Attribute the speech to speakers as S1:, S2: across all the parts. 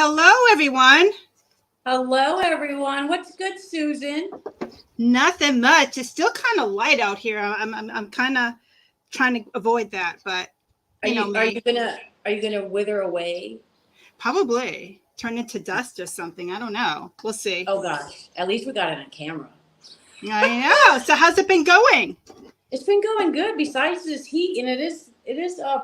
S1: Hello, everyone.
S2: Hello, everyone. What's good, Susan?
S1: Nothing much. It's still kind of light out here. I'm kind of trying to avoid that, but
S2: Are
S1: know me.
S2: Are you gonna wither away?
S1: Probably turn into dust or something. I don't know. We'll see.
S2: Oh gosh, at least we got it on camera.
S1: I know. So how's it been going?
S2: It's been going good. Besides this heat, and it is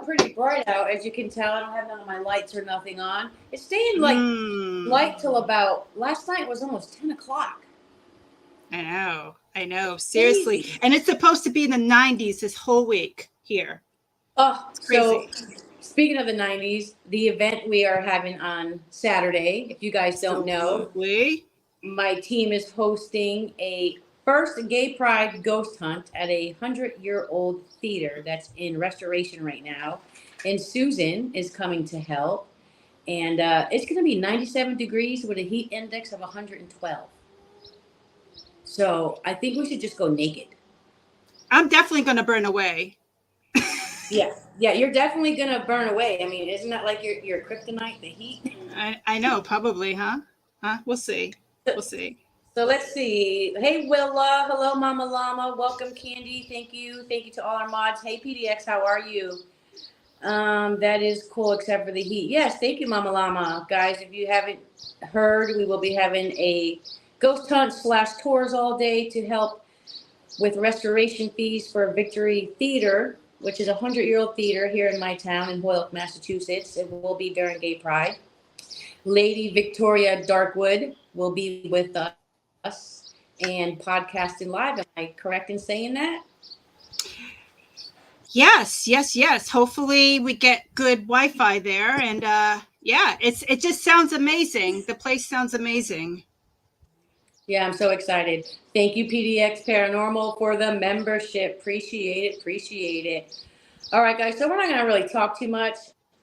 S2: pretty bright out, as you can tell. I don't have none of my lights or nothing on. It's staying light till about last night was almost 10 o'clock.
S1: I know. Seriously. Crazy. And it's supposed to be in the 90s this whole week here.
S2: Oh, so speaking of the 90s, the event we are having on Saturday, if you guys don't know, my team is hosting a first gay pride ghost hunt at a 100-year-old theater that's in restoration right now. And Susan is coming to help. And it's going to be 97 degrees with a heat index of 112. So I think we should just go naked.
S1: I'm definitely going to burn away.
S2: Yeah, you're definitely going to burn away. I mean, isn't that like your kryptonite, the heat?
S1: I know, probably, huh? We'll see. We'll see.
S2: So let's see. Hey, Willa. Hello, Mama Llama. Welcome, Candy. Thank you. Thank you to all our mods. Hey, PDX, how are you? That is cool, except for the heat. Yes, thank you, Mama Llama. Guys, if you haven't heard, we will be having a ghost hunt / tours all day to help with restoration fees for Victory Theater, which is a 100-year-old theater here in my town in Holyoke, Massachusetts. It will be during Gay Pride. Lady Victoria Darkwood will be with us and podcasting live. Am I correct in saying that?
S1: Yes. Hopefully we get good Wi-Fi there. And it just sounds amazing. The place sounds amazing.
S2: Yeah, I'm so excited. Thank you, PDX Paranormal, for the membership. Appreciate it. All right, guys, so we're not going to really talk too much.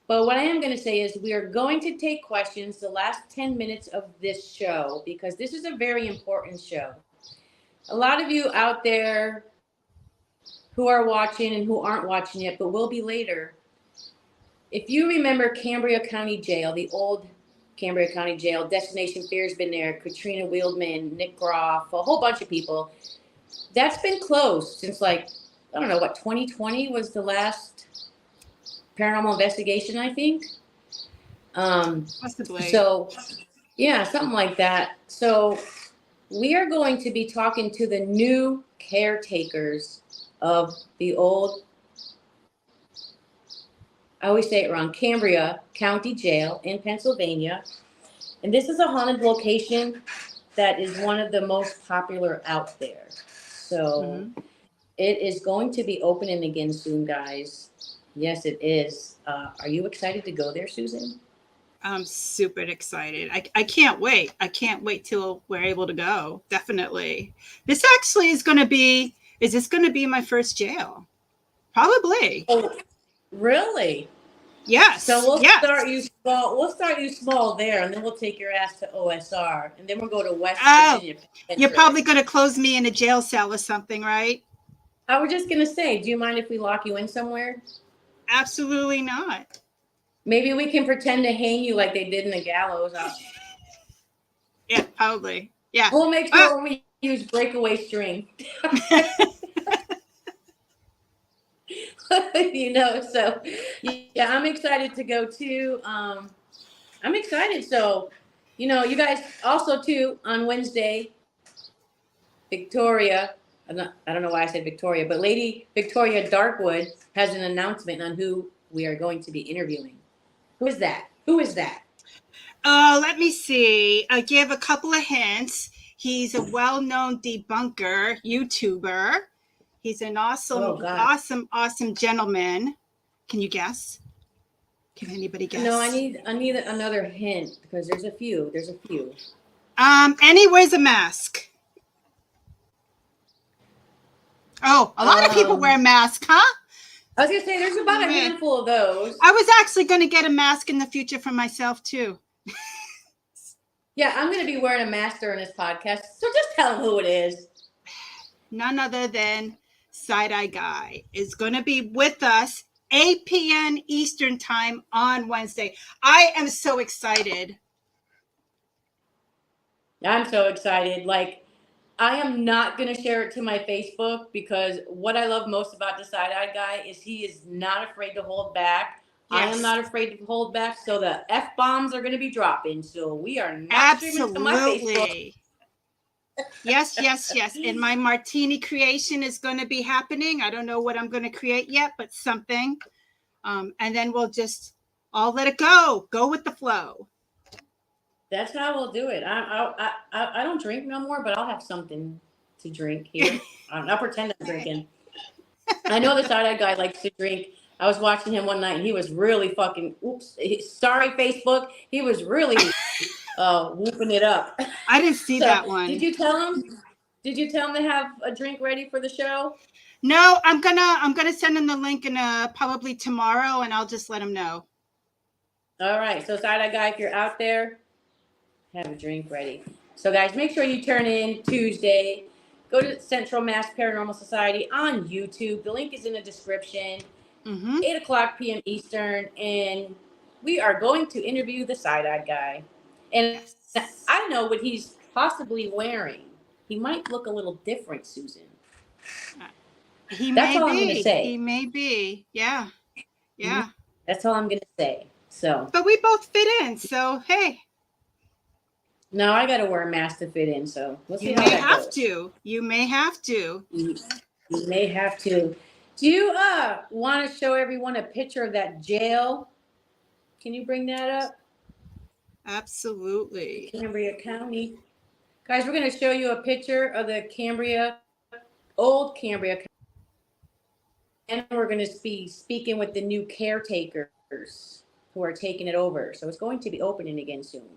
S2: But what I am going to say is we are going to take questions the last 10 minutes of this show because this is a very important show. A lot of you out there who are watching and who aren't watching yet, but will be later. If you remember Cambria County Jail, the old Cambria County Jail, Destination Fear's been there, Katrina Wieldman, Nick Groff, a whole bunch of people. That's been closed since 2020 was the last paranormal investigation, I think.
S1: Possibly.
S2: So, yeah, something like that. So we are going to be talking to the new caretakers of the old, I always say it wrong, Cambria County Jail in Pennsylvania. And this is a haunted location that is one of the most popular out there. So It is going to be opening again soon, guys. Yes, it is. Are you excited to go there, Susan?
S1: I'm super excited. I can't wait. I can't wait till we're able to go. Definitely. This actually is this going to be my first jail? Probably.
S2: Oh, really?
S1: Yes.
S2: So we'll start you small. We'll start you small there, and then we'll take your ass to OSR, and then we'll go to West Virginia.
S1: You're probably going to close me in a jail cell or something, right?
S2: I was just going to say, do you mind if we lock you in somewhere?
S1: Absolutely not.
S2: Maybe we can pretend to hang you like they did in the gallows.
S1: Yeah, probably. Yeah.
S2: We'll make sure we use breakaway string. So yeah, I'm excited to go too. I'm excited. So, you guys also too on Wednesday, Victoria, I don't know why I said Victoria, but Lady Victoria Darkwood has an announcement on who we are going to be interviewing. Who is that?
S1: Let me see. I give a couple of hints. He's a well-known debunker, YouTuber. He's an awesome gentleman. Can you guess? Can anybody guess?
S2: No, I need another hint because there's a few.
S1: And he wears a mask. Oh, a lot of people wear masks, huh?
S2: I was going to say, there's about a handful of those.
S1: I was actually going to get a mask in the future for myself, too.
S2: Yeah, I'm going to be wearing a mask during this podcast, so just tell them who it is.
S1: None other than Side-Eye Guy is going to be with us 8 p.m. Eastern time on Wednesday. I am so excited.
S2: I'm so excited. Like, I am not going to share it to my Facebook because what I love most about the side-eyed guy is he is not afraid to hold back. Yes. I am not afraid to hold back. So the F-bombs are going to be dropping. So we are not streaming to my Facebook.
S1: Yes, yes, yes. And my martini creation is going to be happening. I don't know what I'm going to create yet, but something. And then we'll just all let it go. Go with the flow.
S2: That's how we'll do it. I don't drink no more, but I'll have something to drink here. I'll pretend I'm drinking. I know the side-eyed guy likes to drink. I was watching him one night, and he was really fucking. Sorry, Facebook. He was really whooping it up.
S1: I didn't see that one.
S2: Did you tell him? Did you tell him to have a drink ready for the show?
S1: No, I'm gonna send him the link probably tomorrow, and I'll just let him know.
S2: All right. So side-eyed guy, if you're out there, have a drink ready. So guys, make sure you turn in Tuesday. Go to Central Mass Paranormal Society on YouTube. The link is in the description. 8:00 p.m. Eastern, and we are going to interview the side-eyed guy. And yes. I know what he's possibly wearing. He might look a little different, Susan.
S1: That's all I'm going to say. He may be. Yeah. Yeah.
S2: That's all I'm going to say. So.
S1: But we both fit in, so hey.
S2: No, I got to wear a mask to fit in, so we'll see
S1: how
S2: that goes.
S1: You may have to.
S2: You may have to. Do you want to show everyone a picture of that jail? Can you bring that up?
S1: Absolutely.
S2: Cambria County. Guys, we're going to show you a picture of the Old Cambria County. And we're going to be speaking with the new caretakers who are taking it over. So it's going to be opening again soon.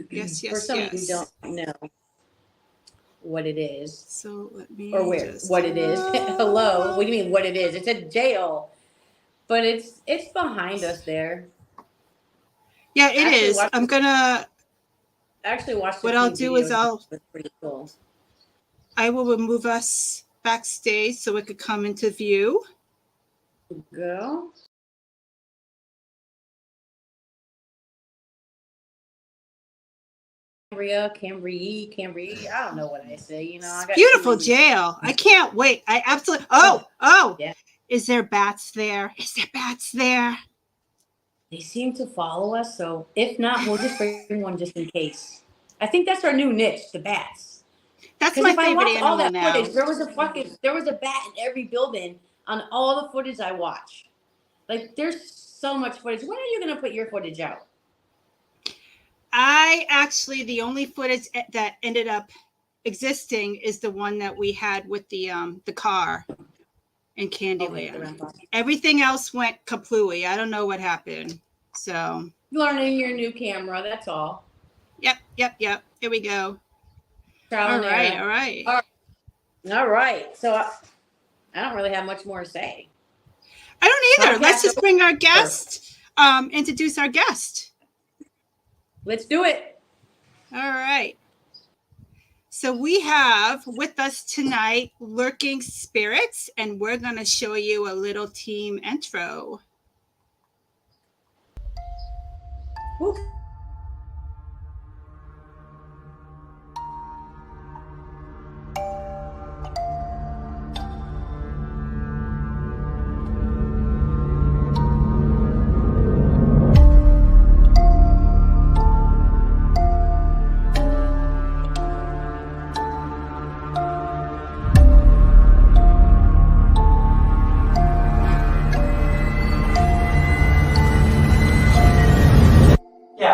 S1: Yes, yes,
S2: For some
S1: yes.
S2: of you who don't know what it is.
S1: So let me
S2: what it is. Hello. What do you mean what it is? It's a jail. But it's behind us there.
S1: Yeah, it is. I'm gonna
S2: actually watch
S1: what I'll do is
S2: pretty cool.
S1: I will remove us backstage so it could come into view.
S2: Go. Cambria, I don't know what I say. You know, I got
S1: beautiful jail. I can't wait. I absolutely. Oh, yeah. Is there bats there? Is there bats there?
S2: They seem to follow us. So if not, we'll just bring one just in case. I think that's our new niche, the bats.
S1: That's my favorite animal
S2: all that
S1: now.
S2: Footage, there was a bat in every building on all the footage I watch. Like there's so much footage. When are you going to put your footage out?
S1: The only footage that ended up existing is the one that we had with the car in Candyland. Okay, everything else went kaplooey. I don't know what happened. So
S2: learning your new camera, that's all.
S1: Yep. Here we go.
S2: All right. So I don't really have much more to say.
S1: I don't either. Let's just bring our guest, introduce our guest.
S2: Let's do it.
S1: All right. So we have with us tonight Lurking Spirits, and we're going to show you a little team intro.
S2: Woo.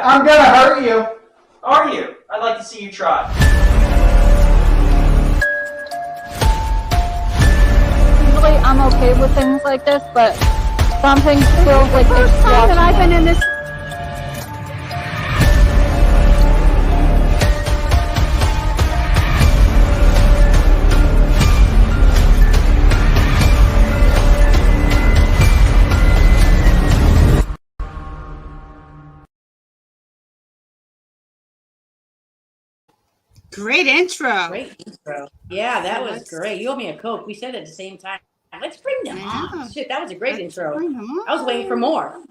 S3: I'm gonna hurt you. Are you? I'd like to see you try.
S4: Usually I'm okay with things like this, but something feels like
S1: first time that I've been in this. Great intro.
S2: Yeah, that was great. You owe me a Coke. We said it at the same time. Let's bring them on. Shit, that was a great intro. I was waiting for more.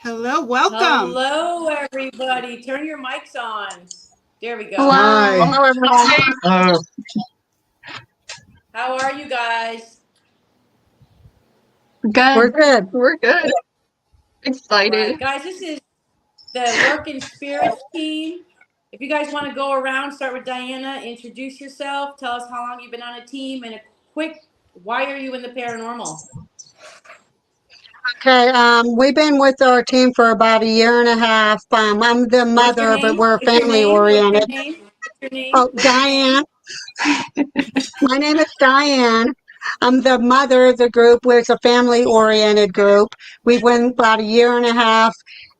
S1: Hello, welcome.
S2: Hello, everybody. Turn your mics on. There we go.
S4: Hello.
S5: Hi.
S4: Hello, everyone.
S2: How are you guys?
S4: Good.
S5: We're good.
S4: We're good. Excited.
S2: All right, guys, this is the Work in Spirits team. If you guys want to go around, start with Diana, introduce yourself, tell us how long you've been on a team, and a quick, why are you in the paranormal?
S5: Okay, we've been with our team for about a year and a half. I'm the
S2: What's your
S5: mother, but
S2: name?
S5: we're
S2: What's your
S5: family
S2: name? What's your
S5: oriented.
S2: name? What's your name?
S5: Oh,
S2: What's your name?
S5: Diane. My name is Diane. I'm the mother of the group, where it's a family oriented group. We've been about a year and a half,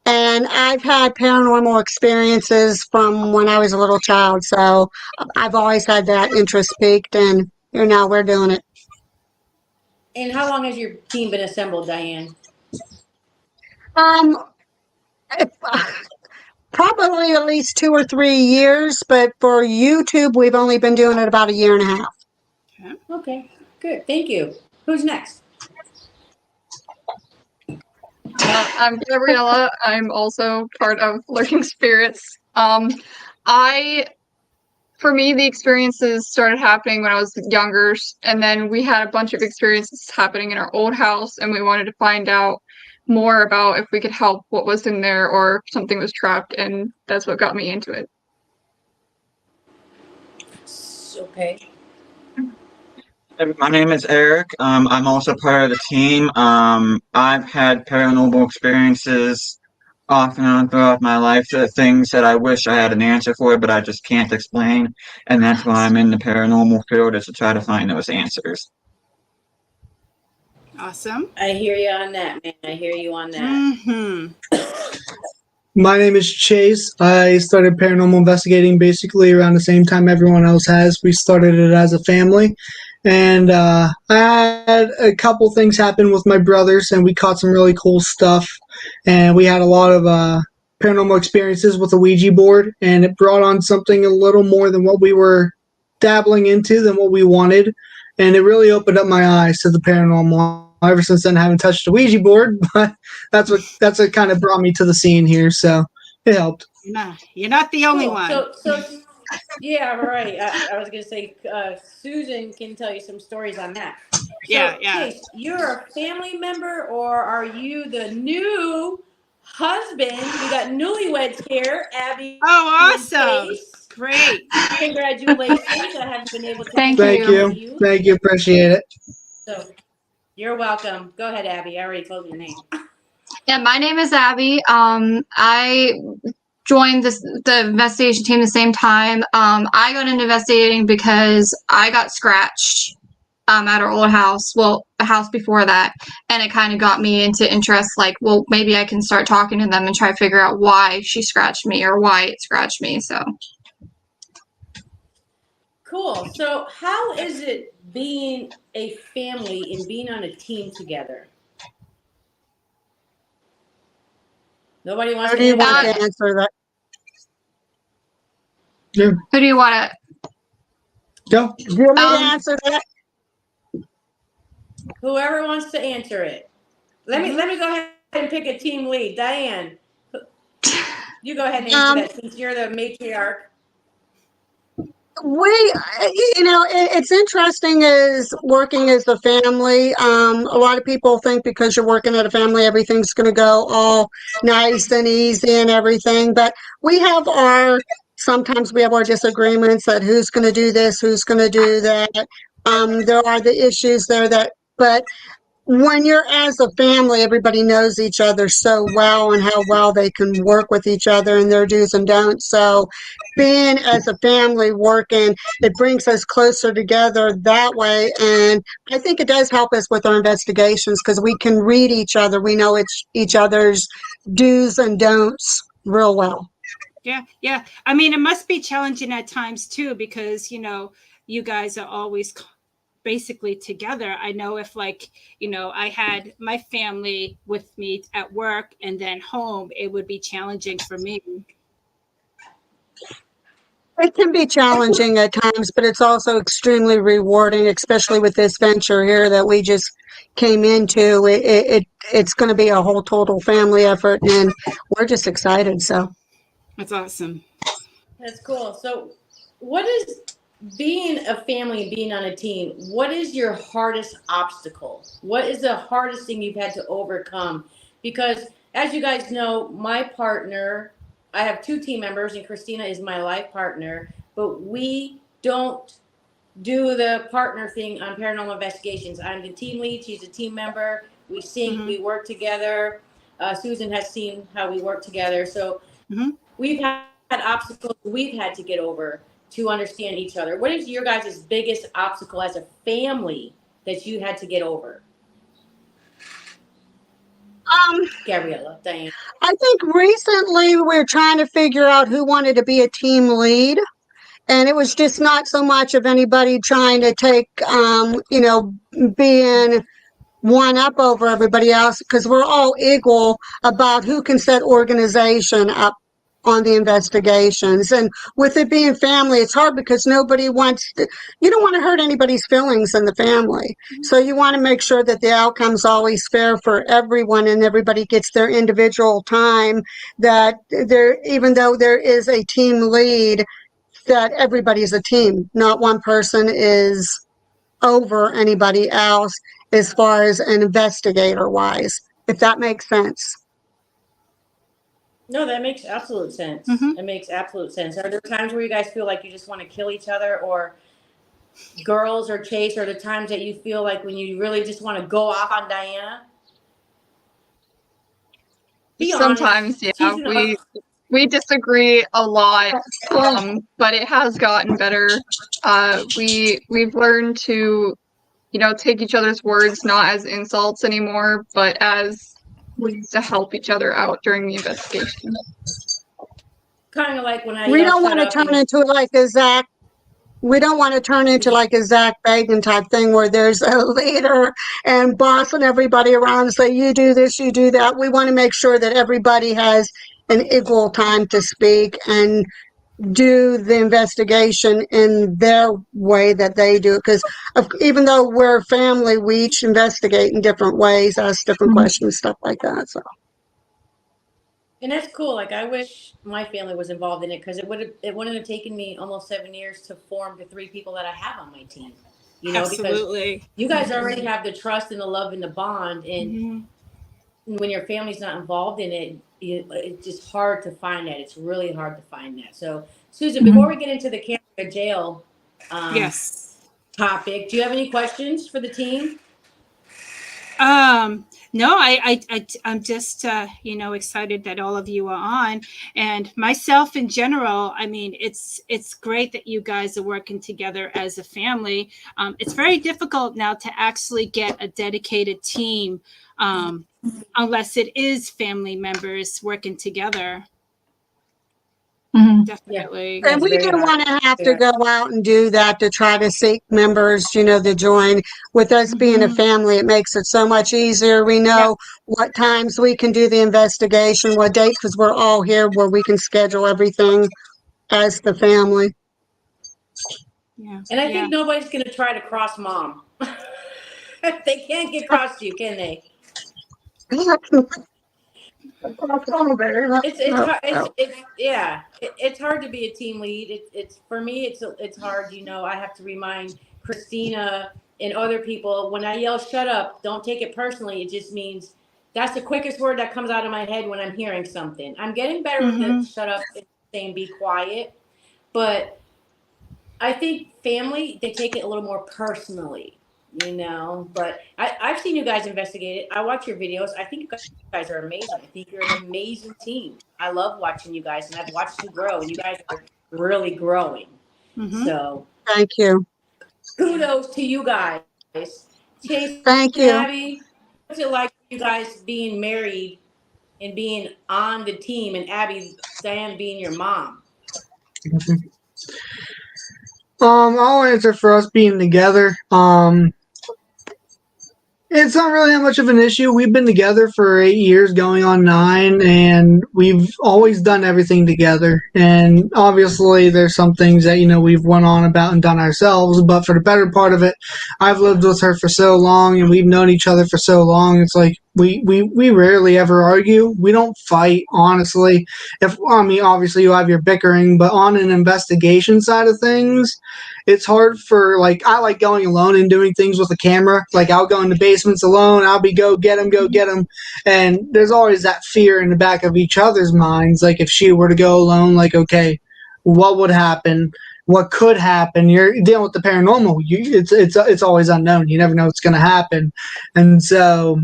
S5: and I've had paranormal experiences from when I was a little child. So I've always had that interest peaked, and here now we're doing it.
S2: And how long has your team been assembled, Diane?
S5: Um, Probably at least 2 or 3 years, but for YouTube, we've only been doing it about a year and a half.
S2: Okay, good. Thank you. Who's next?
S4: I'm Gabriella. I'm also part of Lurking Spirits. For me, the experiences started happening when I was younger, and then we had a bunch of experiences happening in our old house, and we wanted to find out more about if we could help what was in there or if something was trapped, and that's what got me into it.
S2: Okay.
S6: My name is Eric. I'm also part of the team. I've had paranormal experiences off and on throughout my life, things that I wish I had an answer for, but I just can't explain. And that's why I'm in the paranormal field, is to try to find those answers.
S1: Awesome.
S2: I hear you on that, man. I hear you on that.
S1: Mm-hmm.
S7: My name is Chase. I started paranormal investigating basically around the same time everyone else has. We started it as a family. And I had a couple things happen with my brothers, and we caught some really cool stuff. And we had a lot of paranormal experiences with a Ouija board, and it brought on something a little more than what we were dabbling into, than what we wanted. And it really opened up my eyes to the paranormal. Ever since then, I haven't touched a Ouija board, but that's what kind of brought me to the scene here. So it helped.
S1: You're not the only
S2: Cool.
S1: one.
S2: So yeah, right. I was gonna say Susan can tell you some stories on that. So,
S1: Yeah.
S2: Chase, you're a family member, or are you the new husband? We got newlyweds here, Abby.
S1: Oh,
S2: and
S1: awesome.
S2: Chase.
S1: Great.
S2: Congratulations. I haven't been able to
S4: Thank
S7: Thank you. Thank you. Appreciate it.
S2: So you're welcome. Go ahead, Abby. I already told your name.
S4: Yeah, my name is Abby. I joined the investigation team the same time. I got into investigating because I got scratched at our old house. Well, the house before that, and it kind of got me into interest. Like, well, maybe I can start talking to them and try to figure out why she scratched me or why it scratched me. So
S2: Cool. So how is it being a family and being on a team together? Nobody wants
S5: Who
S2: to
S5: do you
S2: answer
S5: want
S2: that.
S5: to answer that?
S7: Yeah.
S4: who do you want to?
S7: Go.
S5: Do you want me to answer that?
S2: Whoever wants to answer it. Let me go ahead and pick a team lead. Diane, you go ahead and answer that since you're the matriarch.
S5: It's interesting as working as a family. A lot of people think because you're working at a family, everything's going to go all nice and easy and everything. But sometimes we have our disagreements that who's going to do this, who's going to do that. There are the issues there but when you're as a family, everybody knows each other so well and how well they can work with each other and their do's and don'ts. So being as a family working, it brings us closer together that way. And I think it does help us with our investigations because we can read each other. We know each other's do's and don'ts real well.
S1: Yeah. I mean, it must be challenging at times too, because, you guys are always basically together. I know if I had my family with me at work and then home, it would be challenging for me.
S5: It can be challenging at times, but it's also extremely rewarding, especially with this venture here that we just came into. It's going to be a whole total family effort, and we're just excited. So
S1: That's awesome.
S2: That's cool. So, what is being a family and being on a team? What is your hardest obstacle? What is the hardest thing you've had to overcome? Because, as you guys know, my partner, I have 2 team members, and Christina is my life partner, but we don't do the partner thing on paranormal investigations. I'm the team lead. She's a team member. We sync. We work together. Susan has seen how we work together. So we've had obstacles we've had to get over to understand each other. What is your guys' biggest obstacle as a family that you had to get over? Gabriella, Diane.
S5: I think recently we're trying to figure out who wanted to be a team lead. And it was just not so much of anybody trying to take, being one up over everybody else, because we're all equal about who can set organization up on the investigations. And with it being family, it's hard because nobody wants to, you don't want to hurt anybody's feelings in the family. So you want to make sure that the outcome's always fair for everyone and everybody gets their individual time, that there, even though there is a team lead, that everybody's a team, not one person is over anybody else as far as an investigator wise, if that makes sense.
S2: No, that makes absolute sense. It makes absolute sense. Are there times where you guys feel like you just want to kill each other, or girls or Chase, or the times that you feel like when you really just want to go off on Diana? Be
S4: Sometimes,
S2: honest.
S4: yeah, we disagree a lot, but it has gotten better. We've learned to, take each other's words not as insults anymore, but as ways to help each other out during the investigation.
S2: Kind of like when I
S5: We don't
S2: shut
S5: want to
S2: up
S5: turn
S2: and
S5: into like a Zach. We don't want to turn into like a Zach Bagan type thing where there's a leader and bossing everybody around and say, you do this, you do that. We want to make sure that everybody has an equal time to speak and do the investigation in their way that they do it. Because even though we're family, we each investigate in different ways, ask different questions, stuff like that. So.
S2: And that's cool. Like, I wish my family was involved in it, because it wouldn't have taken me almost 7 years to form the 3 people that I have on my team.
S1: Absolutely.
S2: Because you guys already have the trust and the love and the bond, and when your family's not involved in it, it's just hard to find that. It's really hard to find that. So, Susan, before we get into the Cambria Jail topic, do you have any questions for the team?
S1: No, I'm just, excited that all of you are on, and myself in general. I mean, it's great that you guys are working together as a family. It's very difficult now to actually get a dedicated team, unless it is family members working together. Definitely.
S5: And we didn't want to have to go out and do that to try to seek members, to join. With us being a family, it makes it so much easier. We know what times we can do the investigation, what dates, because we're all here where we can schedule everything as the family.
S1: Yeah.
S2: And I think nobody's going to try to cross Mom. They can't get across you, can they? It's hard to be a team lead. It's for me. It's hard. I have to remind Christina and other people, when I yell "shut up," don't take it personally. It just means that's the quickest word that comes out of my head when I'm hearing something. I'm getting better with the "shut up" and saying "be quiet," but I think family, they take it a little more personally. But I've seen you guys investigate it. I watch your videos. I think you guys are amazing. I think you're an amazing team. I love watching you guys, and I've watched you grow, and you guys are really growing. So
S5: thank you.
S2: Kudos to you guys. Chase,
S5: thank you.
S2: Abby, what's it like for you guys being married and being on the team, and Abby, Diane being your mom?
S7: I'll answer for us being together. It's not really that much of an issue. We've been together for 8 years, going on 9, and we've always done everything together. And obviously, there's some things that we've went on about and done ourselves. But for the better part of it, I've lived with her for so long, and we've known each other for so long. It's like we rarely ever argue. We don't fight, honestly. Obviously, you have your bickering, but on an investigation side of things, it's hard for, I like going alone and doing things with a camera. Like, I'll go in the basements alone. I'll be go get him. And there's always that fear in the back of each other's minds. Like, if she were to go alone, like, okay, what would happen? What could happen? You're dealing with the paranormal. It's always unknown. You never know what's going to happen. And so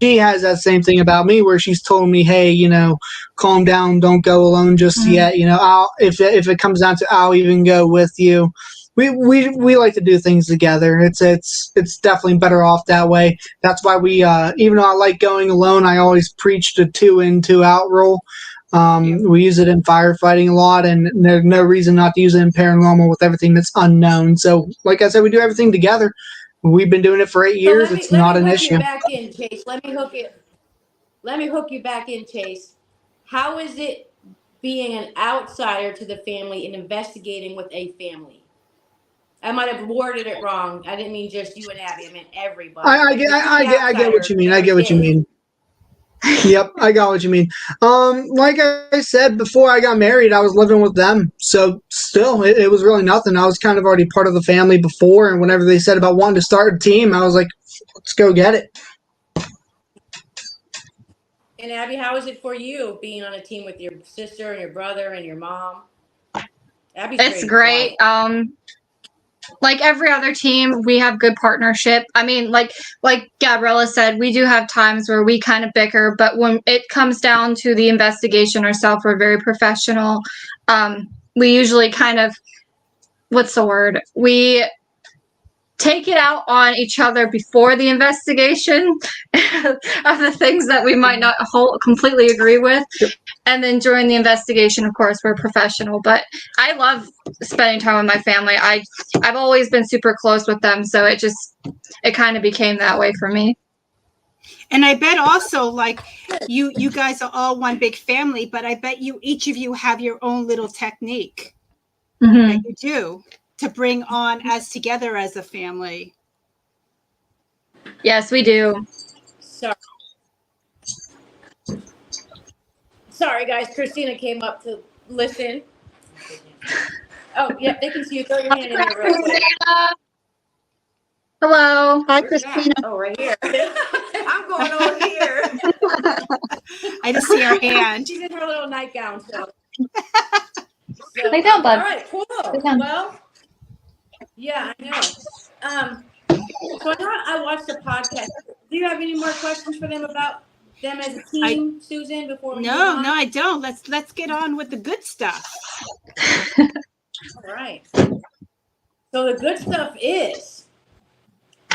S7: she has that same thing about me, where she's told me, hey, calm down. Don't go alone just yet. If it comes down to, I'll even go with you. We like to do things together. It's definitely better off that way. That's why we, even though I like going alone, I always preach the 2 in, 2 out rule. We use it in firefighting a lot, and there's no reason not to use it in paranormal with everything that's unknown. So, like I said, we do everything together. We've been doing it for 8 years. It's not an issue.
S2: Let me hook you back in, Chase. Let me hook you back in, Chase. How is it being an outsider to the family and investigating with a family? I might have worded it wrong. I didn't mean just you and Abby. I meant everybody.
S7: I get what you mean. I get what you mean. Yep, I got what you mean. Like I said, before I got married, I was living with them. So still, it was really nothing. I was kind of already part of the family before. And whenever they said about wanting to start a team, I was like, let's go get it.
S2: And Abby, how is it for you being on a team with your sister and your brother and your mom?
S4: It's great. Like every other team, we have good partnership. I mean, like Gabriella said, we do have times where we kind of bicker, but when it comes down to the investigation ourselves, we're very professional. We usually kind of, we take it out on each other before the investigation of the things that we might not completely agree with. And then during the investigation, of course, we're professional. But I love spending time with my family. I've always been super close with them. So it kind of became that way for me.
S1: And I bet also, like, you guys are all one big family, but I bet each of you have your own little technique that you do to bring on as together as a family.
S4: Yes, we do.
S2: Sorry, guys. Christina came up to listen. Oh, yeah, they can see you. Throw your hand in there real quick.
S4: Hello.
S5: Hi, Christina.
S2: Oh, right here. I'm going over here.
S1: I just see her hand.
S2: She's in her little nightgown. So.
S4: Lay down, bud.
S2: All right, cool. Well, yeah, I know. So I watched the podcast. Do you have any more questions for them about them as a team, Susan? Before we move on?
S1: No, I don't. Let's get on with the good stuff.
S2: All right. So the good stuff is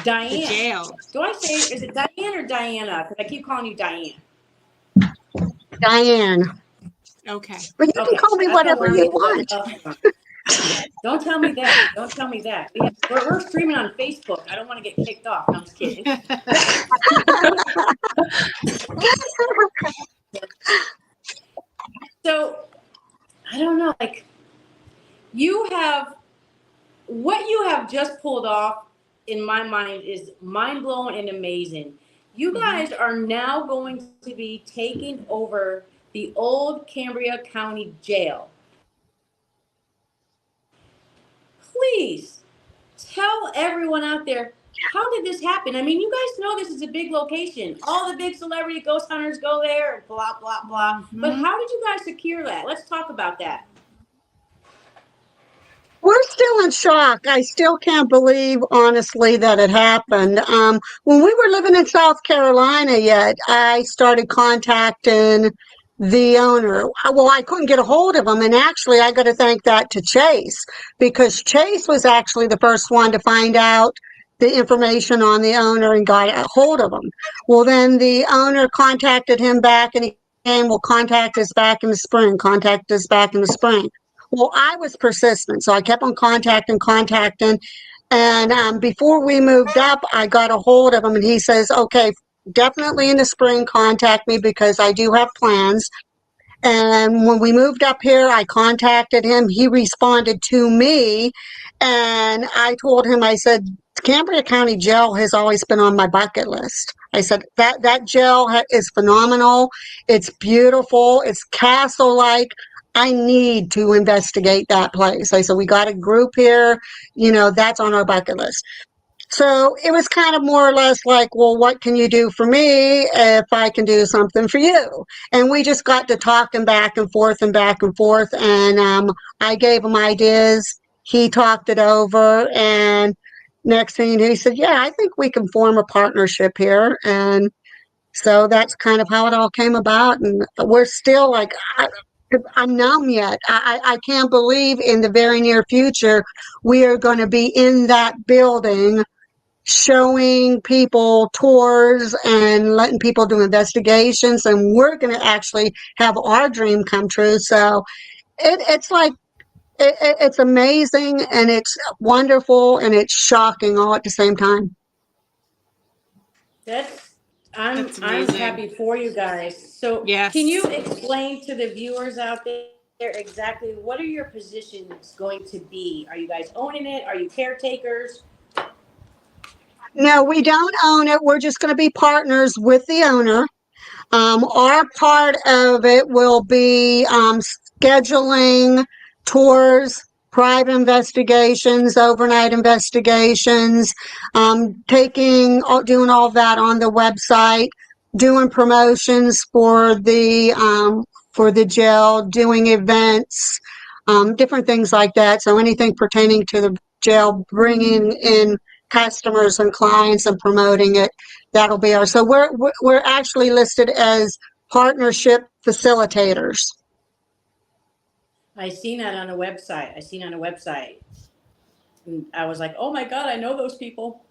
S2: Diane.
S1: The jail.
S2: Do I say, is it Diane or Diana? Because I keep calling you Diane.
S5: Diane.
S1: Okay.
S5: But you can call me whatever you want.
S2: Don't tell me that. Don't tell me that. We're streaming on Facebook. I don't want to get kicked off. No, I'm just kidding. So, I don't know. Like, what you have just pulled off in my mind is mind-blowing and amazing. You guys are now going to be taking over the Old Cambria County Jail. Please tell everyone out there, how did this happen? I mean, you guys know this is a big location. All the big celebrity ghost hunters go there, blah, blah, blah. But how did you guys secure that? Let's talk about that.
S5: We're still in shock. I still can't believe, honestly, that it happened. When we were living in South Carolina yet, I started contacting the owner. Well, I couldn't get a hold of him. And actually, I got to thank that to Chase, because Chase was actually the first one to find out the information on the owner and got a hold of him. Well, then the owner contacted him back, and he came, well, contact us back in the spring, contact us back in the spring. Well, I was persistent, so I kept on contacting, And before we moved up, I got a hold of him, and he says, okay, definitely in the spring, contact me because I do have plans. And when we moved up here, I contacted him. He responded to me, and I told him, I said, Cambria County Jail has always been on my bucket list. I said, that jail is phenomenal. It's beautiful. It's castle-like. I need to investigate that place. I said, we got a group here, that's on our bucket list. So it was kind of more or less like, well, what can you do for me if I can do something for you? And we just got to talking back and forth and back and forth. And I gave him ideas. He talked it over. And next thing you know, he said, yeah, I think we can form a partnership here. And so that's kind of how it all came about. And we're still like, I'm numb yet. I can't believe in the very near future we are going to be in that building showing people tours and letting people do investigations, and we're going to actually have our dream come true. So it's like it's amazing, and it's wonderful, and it's shocking all at the same time.
S2: I'm
S1: amazing.
S2: happy for you guys. So
S1: Yes.
S2: can you explain to the viewers out there exactly what are your positions going to be? Are you guys owning it? Are you caretakers?
S5: No, we don't own it. We're just going to be partners with the owner. Our part of it will be scheduling tours, private investigations, overnight investigations, doing all that on the website, doing promotions for the jail, doing events, different things like that. So anything pertaining to the jail, bringing in customers and clients and promoting it, that'll be our. So we're actually listed as partnership facilitators.
S2: I seen that on a website. And I was like, oh my God, I know those people.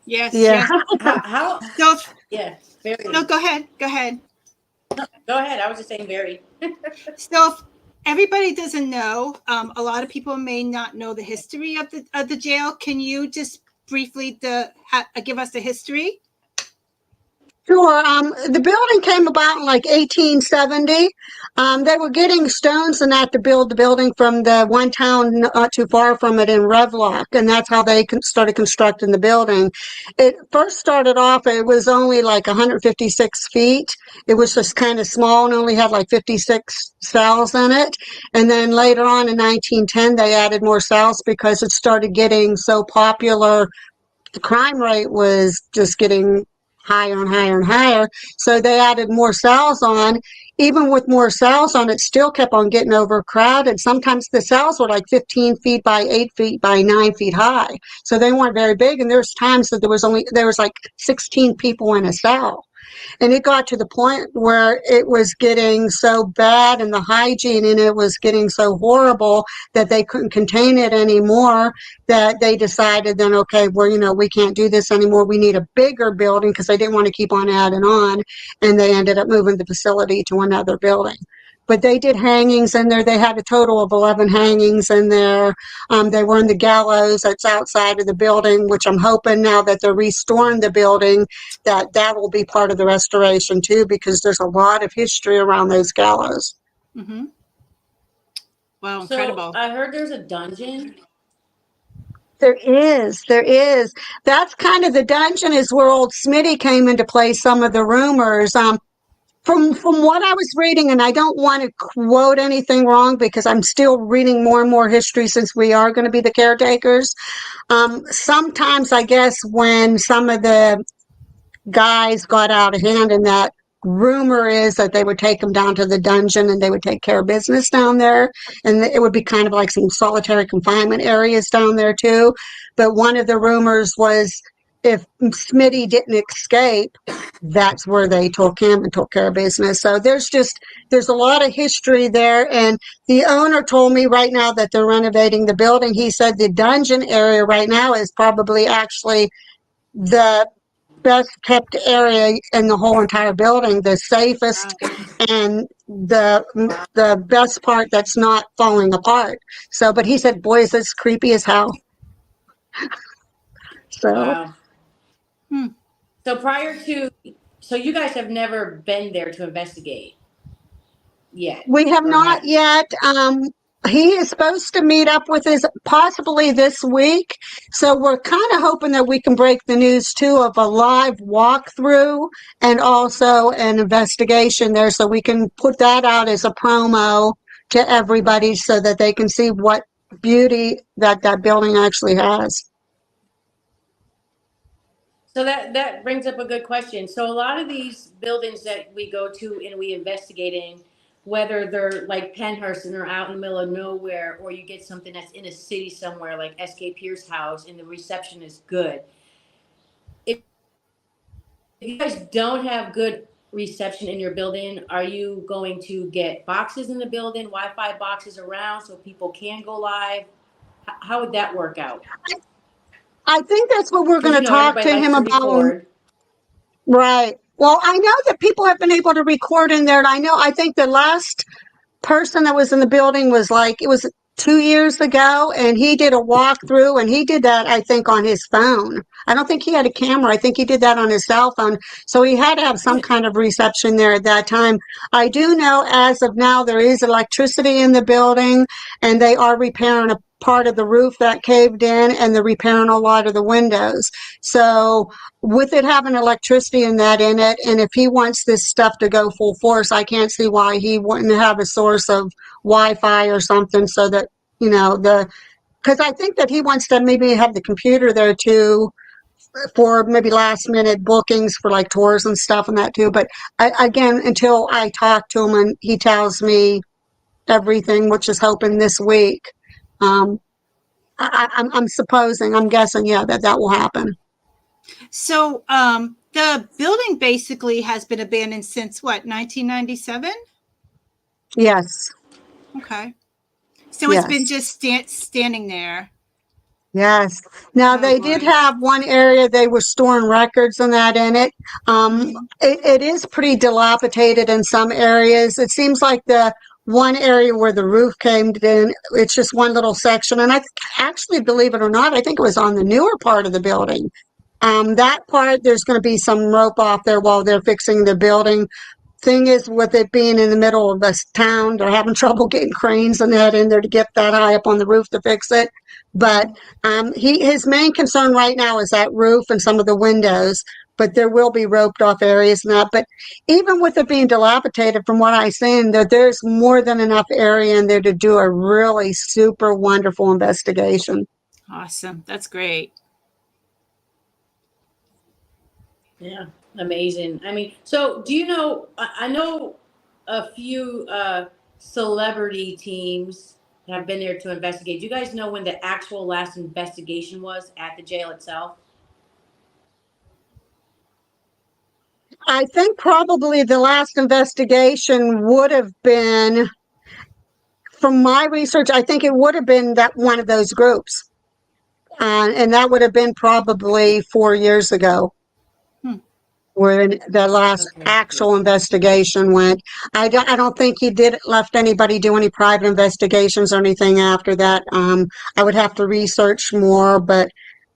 S1: Yes.
S5: Yeah.
S1: Yes.
S2: How
S1: So,
S2: yeah, very.
S1: no, go ahead. Go ahead.
S2: Go ahead. I was just saying very.
S1: So, if everybody doesn't know, a lot of people may not know the history of the jail. Can you just briefly give us the history?
S5: Sure. The building came about in like 1870. They were getting stones and that to build the building from the one town not too far from it in Revlock, and that's how they started constructing the building. It first started off, it was only like 156 feet. It was just kind of small and only had like 56 cells in it. And then later on in 1910, they added more cells because it started getting so popular. The crime rate was just getting higher and higher and higher. So they added more cells on. Even with more cells on, it still kept on getting overcrowded. Sometimes the cells were like 15 feet by 8 feet by 9 feet high. So they weren't very big. And there's times that there was like 16 people in a cell. And it got to the point where it was getting so bad and the hygiene in it was getting so horrible that they couldn't contain it anymore, that they decided then, okay, well, we can't do this anymore. We need a bigger building because they didn't want to keep on adding on. And they ended up moving the facility to another building. But they did hangings in there. They had a total of 11 hangings in there. They were in the gallows that's outside of the building, which I'm hoping now that they're restoring the building, that will be part of the restoration too, because there's a lot of history around those gallows.
S1: Mm-hmm. Wow, incredible.
S2: So I heard there's a dungeon.
S5: There is. That's kind of the dungeon is where old Smitty came into play, some of the rumors. From what I was reading, and I don't want to quote anything wrong because I'm still reading more and more history since we are going to be the caretakers. Sometimes I guess when some of the guys got out of hand, and that rumor is that they would take them down to the dungeon and they would take care of business down there, and it would be kind of like some solitary confinement areas down there too. But one of the rumors was if Smitty didn't escape, that's where they took him and took care of business. So there's a lot of history there. And the owner told me right now that they're renovating the building. He said the dungeon area right now is probably actually the best kept area in the whole entire building, the safest, and the best part that's not falling apart. So, but he said, boys, it's creepy as hell. So
S2: Wow. So you guys have never been there to investigate yet?
S5: we have
S2: Or
S5: not yet. He is supposed to meet up with us possibly this week. So we're kind of hoping that we can break the news too of a live walkthrough and also an investigation there, so we can put that out as a promo to everybody so that they can see what beauty that building actually has.
S2: So that brings up a good question. So a lot of these buildings that we go to and we investigate in, whether they're like Penhurst and they're out in the middle of nowhere, or you get something that's in a city somewhere like S.K. Pierce House and the reception is good. If you guys don't have good reception in your building, are you going to get boxes in the building, Wi-Fi boxes around so people can go live? How would that work out?
S5: I think that's what we're going to talk to
S2: everybody
S5: him
S2: likes to
S5: about.
S2: record.
S5: Right. Well, I know that people have been able to record in there. And I think the last person that was in the building was like, it was 2 years ago, and he did a walkthrough, and he did that, I think, on his phone. I don't think he had a camera. I think he did that on his cell phone. So he had to have some kind of reception there at that time. I do know as of now there is electricity in the building, and they are repairing a part of the roof that caved in, and they're repairing a lot of the windows. So with it having electricity in it, and if he wants this stuff to go full force, I can't see why he wouldn't have a source of Wi-Fi or something, so that, because I think that he wants to maybe have the computer there too, for maybe last minute bookings for like tours and stuff and that too. But again, until I talk to him and he tells me everything, which is hoping this week, I'm guessing, yeah, that will happen.
S1: So the building basically has been abandoned since what, 1997?
S5: Yes.
S1: Okay. So it's been just standing there.
S5: Yes. Now they did have one area they were storing records and that in it. It is pretty dilapidated in some areas. It seems like the one area where the roof caved in, it's just one little section. And I actually, believe it or not, I think it was on the newer part of the building. That part, there's going to be some rope off there while they're fixing the building. Thing is, with it being in the middle of this town, they're having trouble getting cranes and that in there to get that high up on the roof to fix it. But his main concern right now is that roof and some of the windows, but there will be roped off areas and that. But even with it being dilapidated, from what I've seen, there's more than enough area in there to do a really super wonderful investigation.
S1: Awesome. That's great.
S2: Yeah, amazing. I mean, so do you know, I know a few celebrity teams have been there to investigate. Do you guys know when the actual last investigation was at the jail itself?
S5: I think probably the last investigation would have been, from my research, I think it would have been that one of those groups. And that would have been probably 4 years ago, where the last actual investigation went. I don't think he left anybody do any private investigations or anything after that. I would have to research more, but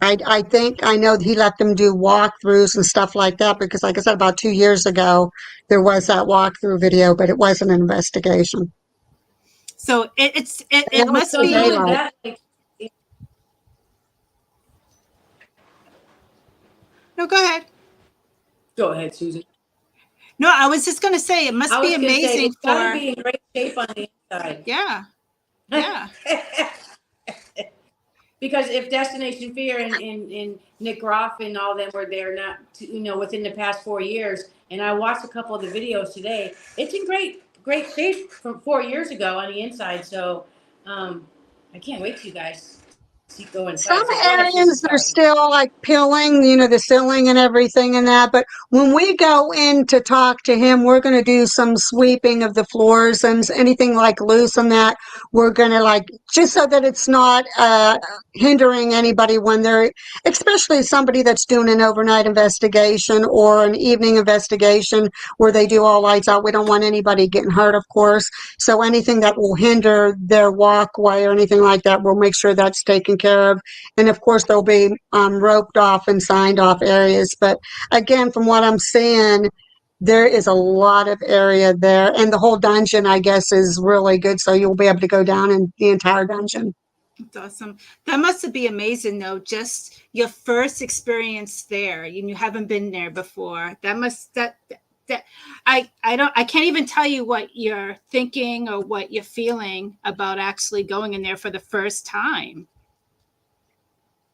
S5: I think I know he let them do walkthroughs and stuff like that, because like I said, about 2 years ago, there was that walkthrough video, but it wasn't an investigation.
S1: So it must be.
S2: That,
S1: No, go ahead.
S2: Go ahead, Susan.
S1: No, I was just going to say, it must be amazing.
S2: It's got to be in great shape on the inside.
S1: Yeah. Yeah.
S2: Because if Destination Fear and Nick Groff and all them were there, not within the past 4 years, and I watched a couple of the videos today, it's in great shape from 4 years ago on the inside. So I can't wait to you guys go inside.
S5: Some areas are still like peeling, the ceiling and everything and that. But when we go in to talk to him, we're going to do some sweeping of the floors, and anything like loose and that, we're going to just so that it's not hindering anybody when they're, especially somebody that's doing an overnight investigation or an evening investigation where they do all lights out. We don't want anybody getting hurt, of course. So anything that will hinder their walkway or anything like that, we'll make sure that's taken care of. And of course, there'll be roped off and signed off areas. But again, from what I'm seeing, there is a lot of area there. And the whole dungeon, I guess, is really good. So you'll be able to go down in the entire dungeon.
S1: That's awesome. That must be amazing, though. Just your first experience there, and you haven't been there before. I can't even tell you what you're thinking or what you're feeling about actually going in there for the first time.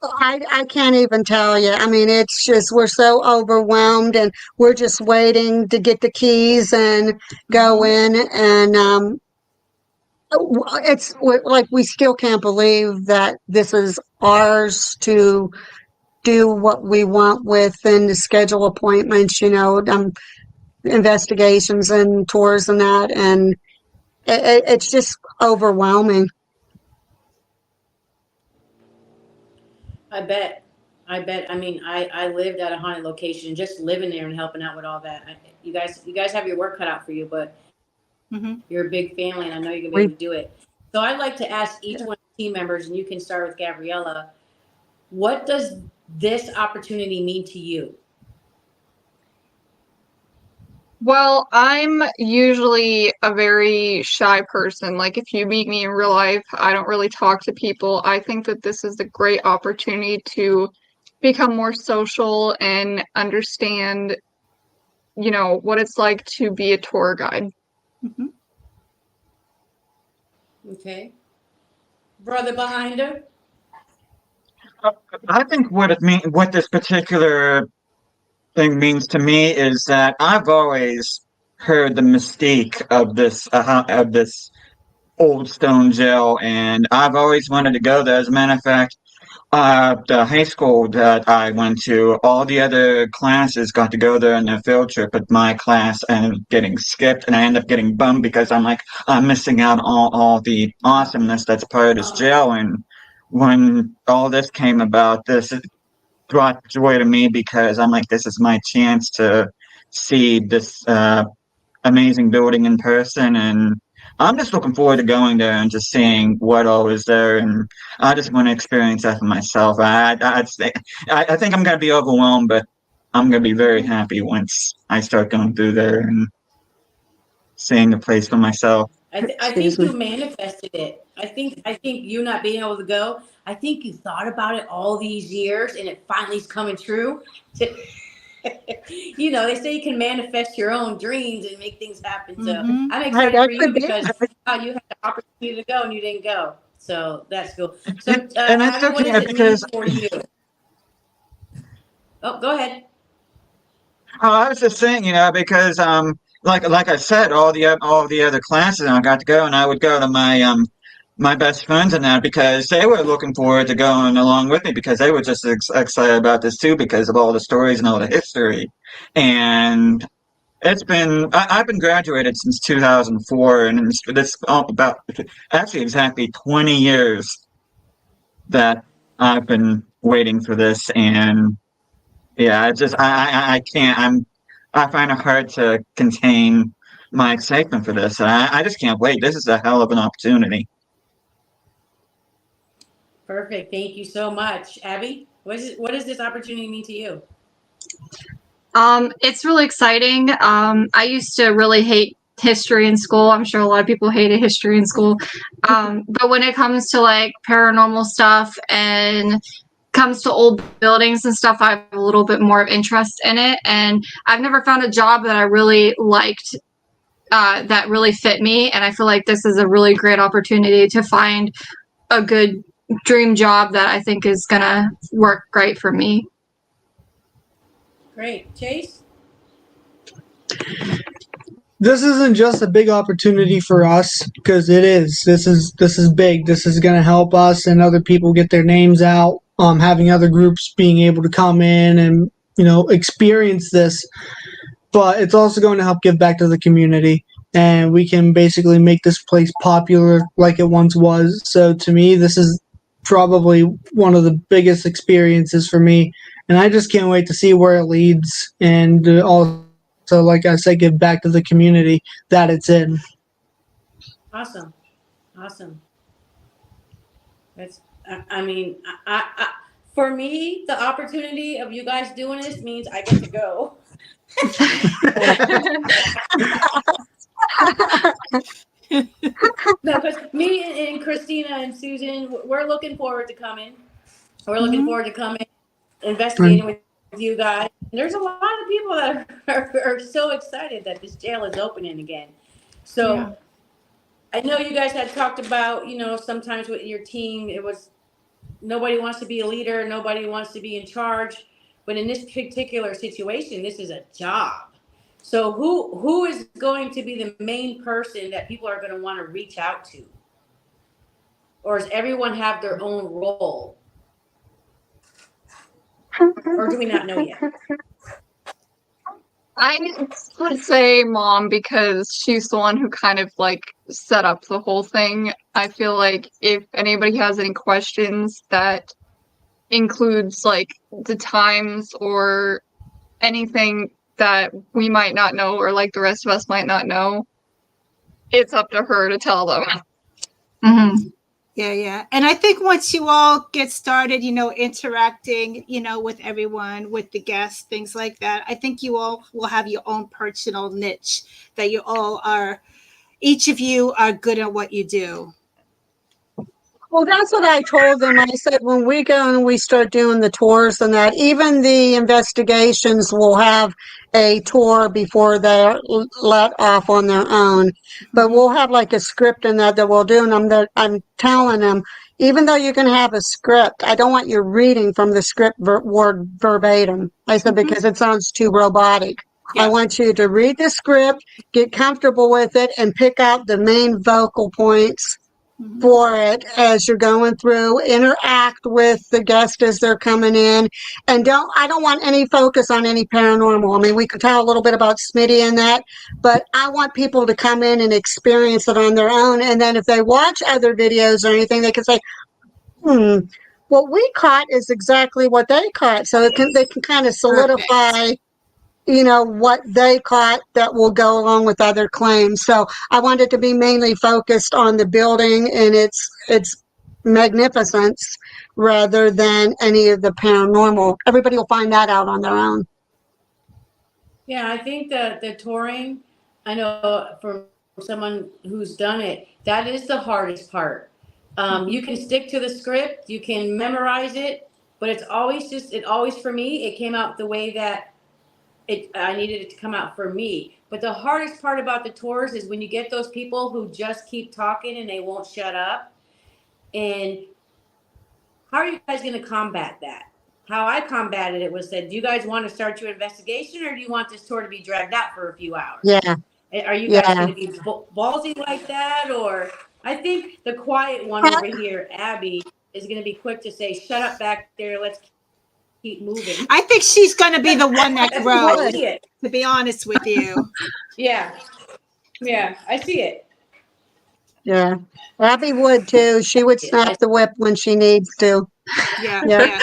S5: I can't even tell you. I mean, it's just, we're so overwhelmed and we're just waiting to get the keys and go in. And it's like we still can't believe that this is ours to do what we want with and to schedule appointments, investigations and tours and that. And it's just overwhelming.
S2: I bet. I mean, I lived at a haunted location, just living there and helping out with all that. You guys have your work cut out for you, but you're a big family, and I know you're gonna be able to do it. So I'd like to ask each one of the team members, and you can start with Gabriella. What does this opportunity mean to you?
S4: Well, I'm usually a very shy person. Like, if you meet me in real life, I don't really talk to people. I think that this is a great opportunity to become more social and understand, what it's like to be a tour guide.
S2: Okay. Brother behind her?
S6: I think what this particular thing means to me is that I've always heard the mystique of this old stone jail, and I've always wanted to go there. As a matter of fact, the high school that I went to, all the other classes got to go there on their field trip, but my class ended up getting skipped, and I ended up getting bummed because I'm missing out on all the awesomeness that's part of this jail. And when all this came about, this brought joy to me because I'm like, this is my chance to see this amazing building in person, and I'm just looking forward to going there and just seeing what all is there, and I just want to experience that for myself. I think I'm gonna be overwhelmed, but I'm gonna be very happy once I start going through there and seeing the place for myself.
S2: I think you manifested it. I think you not being able to go, I think you thought about it all these years and it finally is coming true. They say you can manifest your own dreams and make things happen. So I'm excited for you because you had the opportunity to go and you didn't go. So that's cool. So
S6: and that's
S2: Abby, what
S6: okay
S2: does it
S6: because
S2: mean for you? Oh, go ahead.
S6: Oh, I was just saying, because like I said, all the other classes I got to go, and I would go to my best friends and that because they were looking forward to going along with me because they were just excited about this too because of all the stories and all the history. And I've been graduated since 2004, and it's about actually exactly 20 years that I've been waiting for this. And yeah, it's just I can't. I find it hard to contain my excitement for this. I just can't wait. This is a hell of an opportunity.
S2: Perfect. Thank you so much. Abby, what does this opportunity mean to you?
S4: It's really exciting. I used to really hate history in school. I'm sure a lot of people hated history in school. But when it comes to like paranormal stuff and comes to old buildings and stuff, I have a little bit more of interest in it. And I've never found a job that I really liked that really fit me. And I feel like this is a really great opportunity to find a good dream job that I think is gonna work great for me.
S2: Great. Chase?
S7: This isn't just a big opportunity for us because it is. This is big. This is going to help us and other people get their names out. Having other groups being able to come in and experience this, but it's also going to help give back to the community, and we can basically make this place popular like it once was. So to me, this is probably one of the biggest experiences for me, and I just can't wait to see where it leads and also. So, like I said, give back to the community that it's in.
S2: Awesome. I mean, for me, the opportunity of you guys doing this means I get to go. No, because me and Christina and Susan, we're looking forward to coming. We're looking forward to coming, investigating with you guys. And there's a lot of people that are so excited that this jail is opening again. So
S1: Yeah.
S2: I know you guys had talked about, sometimes with your team, it was nobody wants to be a leader, nobody wants to be in charge. But in this particular situation, this is a job. So who is going to be the main person that people are going to want to reach out to? Or does everyone have their own role? Or do we not know yet?
S4: I would say mom because she's the one who kind of like set up the whole thing. I feel like if anybody has any questions that includes like the times or anything that we might not know or like the rest of us might not know, it's up to her to tell them. Mm-hmm.
S1: Yeah. And I think once you all get started, interacting, with everyone, with the guests, things like that, I think you all will have your own personal niche that each of you are good at what you do.
S5: Well, that's what I told them. I said, when we go and we start doing the tours and that, even the investigations will have a tour before they're let off on their own. But we'll have like a script in that we'll do. And I'm telling them, even though you're going to have a script, I don't want you reading from the script word verbatim. I said, because it sounds too robotic. Yeah. I want you to read the script, get comfortable with it, and pick out the main vocal points for it as you're going through, interact with the guests as they're coming in, and I don't want any focus on any paranormal. I mean, we could tell a little bit about Smitty and that, but I want people to come in and experience it on their own, and then if they watch other videos or anything, they can say, what we caught is exactly what they caught, so they can kind of solidify what they caught that will go along with other claims. So I wanted to be mainly focused on the building and its magnificence rather than any of the paranormal. Everybody will find that out on their own.
S2: Yeah, I think that the touring, I know from someone who's done it, that is the hardest part. You can stick to the script, you can memorize it, but it's always for me, it came out the way that I needed it to come out for me. But the hardest part about the tours is when you get those people who just keep talking and they won't shut up. And how are you guys going to combat that? How I combated it was that, do you guys want to start your investigation, or do you want this tour to be dragged out for a few hours?
S5: Yeah.
S2: Are you guys going to be ballsy like that? Or I think the quiet one over here, Abby, is going to be quick to say, shut up back there. Let's keep moving.
S1: I think she's going to be the one that grows, to be honest with you.
S2: Yeah, I see it.
S5: Yeah, Abby would too. She would snap the whip when she needs to.
S1: Yeah.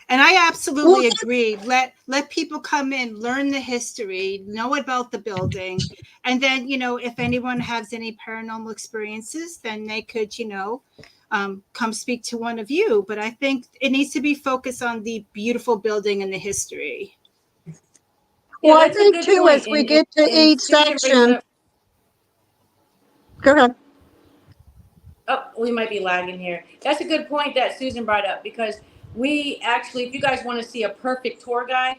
S1: And I absolutely agree. Let people come in, learn the history, know about the building, and then if anyone has any paranormal experiences, then they could come speak to one of you. But I think it needs to be focused on the beautiful building and the history.
S5: Well, I think too, as we get to each section. Go ahead.
S2: Oh, we might be lagging here. That's a good point that Susan brought up, because we actually, if you guys want to see a perfect tour guide,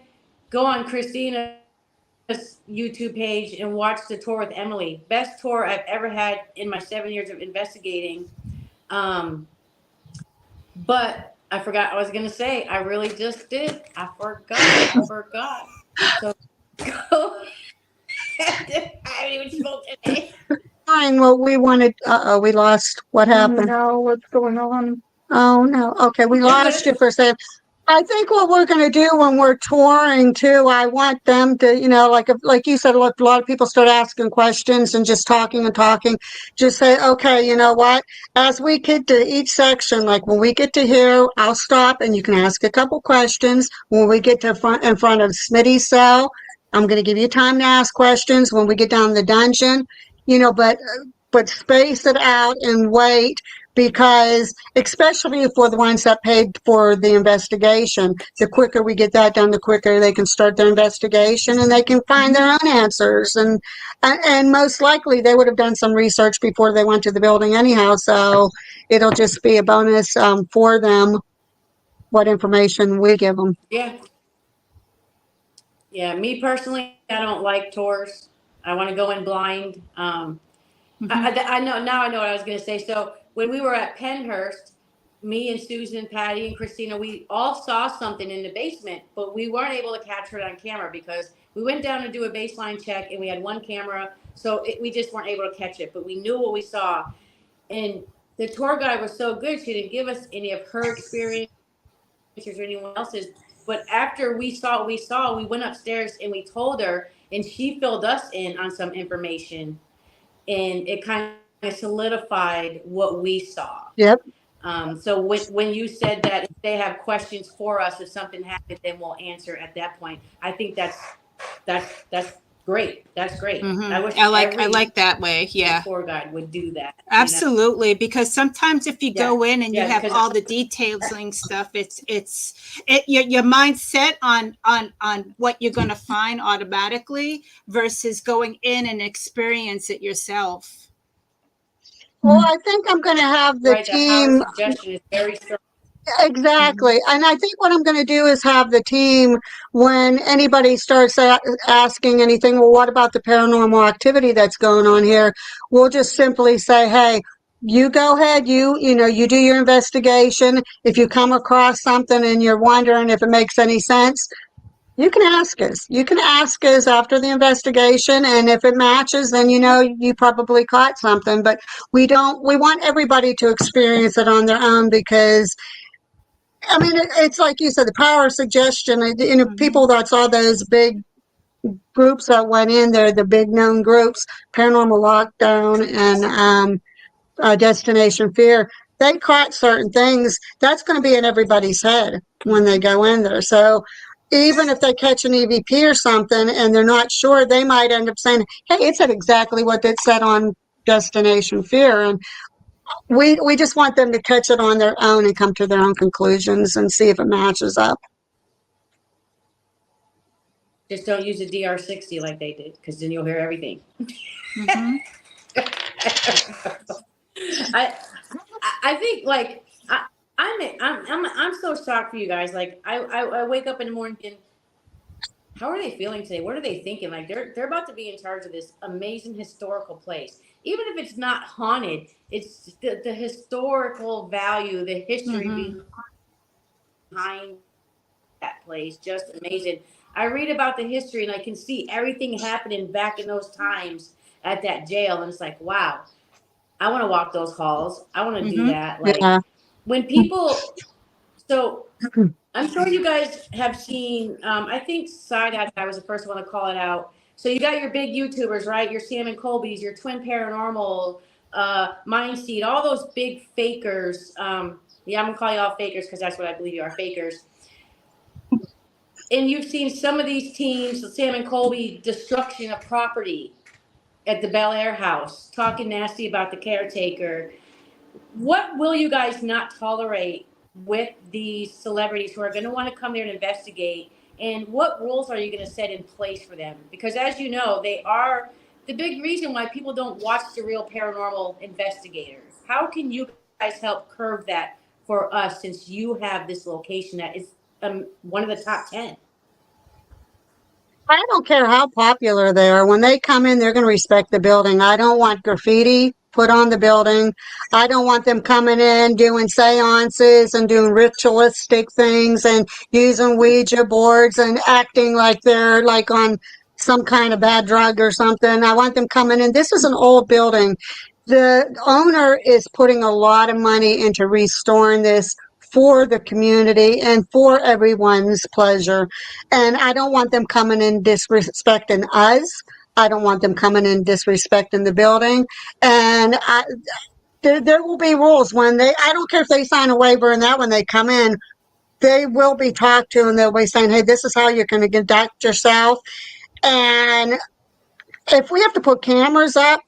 S2: go on Christina's YouTube page and watch the tour with Emily. Best tour I've ever had in my 7 years of investigating. But I forgot I was going to say. I really just did. I forgot. So go. I haven't even spoken today.
S5: Fine. Well, we wanted. We lost. What happened?
S4: No, what's going on?
S5: Oh no. Okay, we lost you for a second. I think what we're going to do when we're touring too, I want them to, like you said, a lot of people start asking questions and just talking and talking. Just say, okay, you know what? As we get to each section, like when we get to here, I'll stop and you can ask a couple questions. When we get to in front of Smitty's cell, I'm going to give you time to ask questions. When we get down the dungeon, but space it out and wait because especially for the ones that paid for the investigation, the quicker we get that done, the quicker they can start their investigation and they can find their own answers. And most likely they would have done some research before they went to the building anyhow, so it'll just be a bonus for them what information we give them.
S2: Yeah. Yeah. Me personally, I don't like tours. I want to go in blind. I know now. I know what I was going to say. So when we were at Pennhurst, me and Susan, Patty, and Christina, we all saw something in the basement, but we weren't able to capture it on camera because we went down to do a baseline check and we had one camera, so we just weren't able to catch it. But we knew what we saw, and the tour guide was so good. She didn't give us any of her experience or anyone else's. But after we saw what we saw, we went upstairs and we told her, and she filled us in on some information, and it kind of solidified what we saw.
S5: Yep.
S2: So when you said that if they have questions for us, if something happened, then we'll answer at that point. I think that's great. That's great. I wish
S1: I like that way. Yeah.
S2: Tour guide would do that.
S1: Absolutely, because sometimes if you go in and you have
S2: because
S1: all the detailing stuff, your mind's set on what you're going to find automatically versus going in and experience it yourself.
S5: Well, I think I'm going to have the team.
S2: The power suggestion is very strong.
S5: Exactly. And I think what I'm going to do is have the team, when anybody starts asking anything, well, what about the paranormal activity that's going on here? We'll just simply say, hey, you go ahead, you do your investigation. If you come across something and you're wondering if it makes any sense, you can ask us. You can ask us after the investigation, and if it matches, then you probably caught something. But we want everybody to experience it on their own, because I mean, it's like you said, the power of suggestion. People that saw those big groups that went in there, the big known groups, Paranormal Lockdown and Destination Fear, they caught certain things. That's going to be in everybody's head when they go in there. So even if they catch an EVP or something and they're not sure, they might end up saying, hey, it said exactly what it said on Destination Fear. And we just want them to catch it on their own and come to their own conclusions and see if it matches up.
S2: Just don't use a DR60 like they did, because then you'll hear everything. I think, like, I'm so shocked for you guys. Like, I wake up in the morning and how are they feeling today? What are they thinking? Like, they're about to be in charge of this amazing historical place. Even if it's not haunted, it's the historical value, the history behind that place. Just amazing. I read about the history and I can see everything happening back in those times at that jail, and it's like, wow, I want to walk those halls. I want to do that. Like, when people, so I'm sure you guys have seen, I think Side Eye was the first one to call it out. So you got your big YouTubers, right? Your Sam and Colby's, your Twin Paranormal, Mindseed, all those big fakers. Yeah, I'm going to call you all fakers because that's what I believe you are, fakers. And you've seen some of these teams, Sam and Colby, destruction of property at the Bel Air house, talking nasty about the caretaker. What will you guys not tolerate with these celebrities who are going to want to come there and investigate? And what rules are you going to set in place for them? Because as you know, they are the big reason why people don't watch the real paranormal investigators. How can you guys help curb that for us, since you have this location that is one of the top 10?
S5: I don't care how popular they are. When they come in, they're going to respect the building. I don't want graffiti put on the building. I don't want them coming in doing seances and doing ritualistic things and using Ouija boards and acting like they're like on some kind of bad drug or something. I want them coming in. This is an old building. The owner is putting a lot of money into restoring this for the community and for everyone's pleasure. And I don't want them coming in disrespecting us. I don't want them coming in disrespecting the building. And there will be rules when I don't care if they sign a waiver and that when they come in, they will be talked to and they'll be saying, hey, this is how you're going to conduct yourself. And if we have to put cameras up,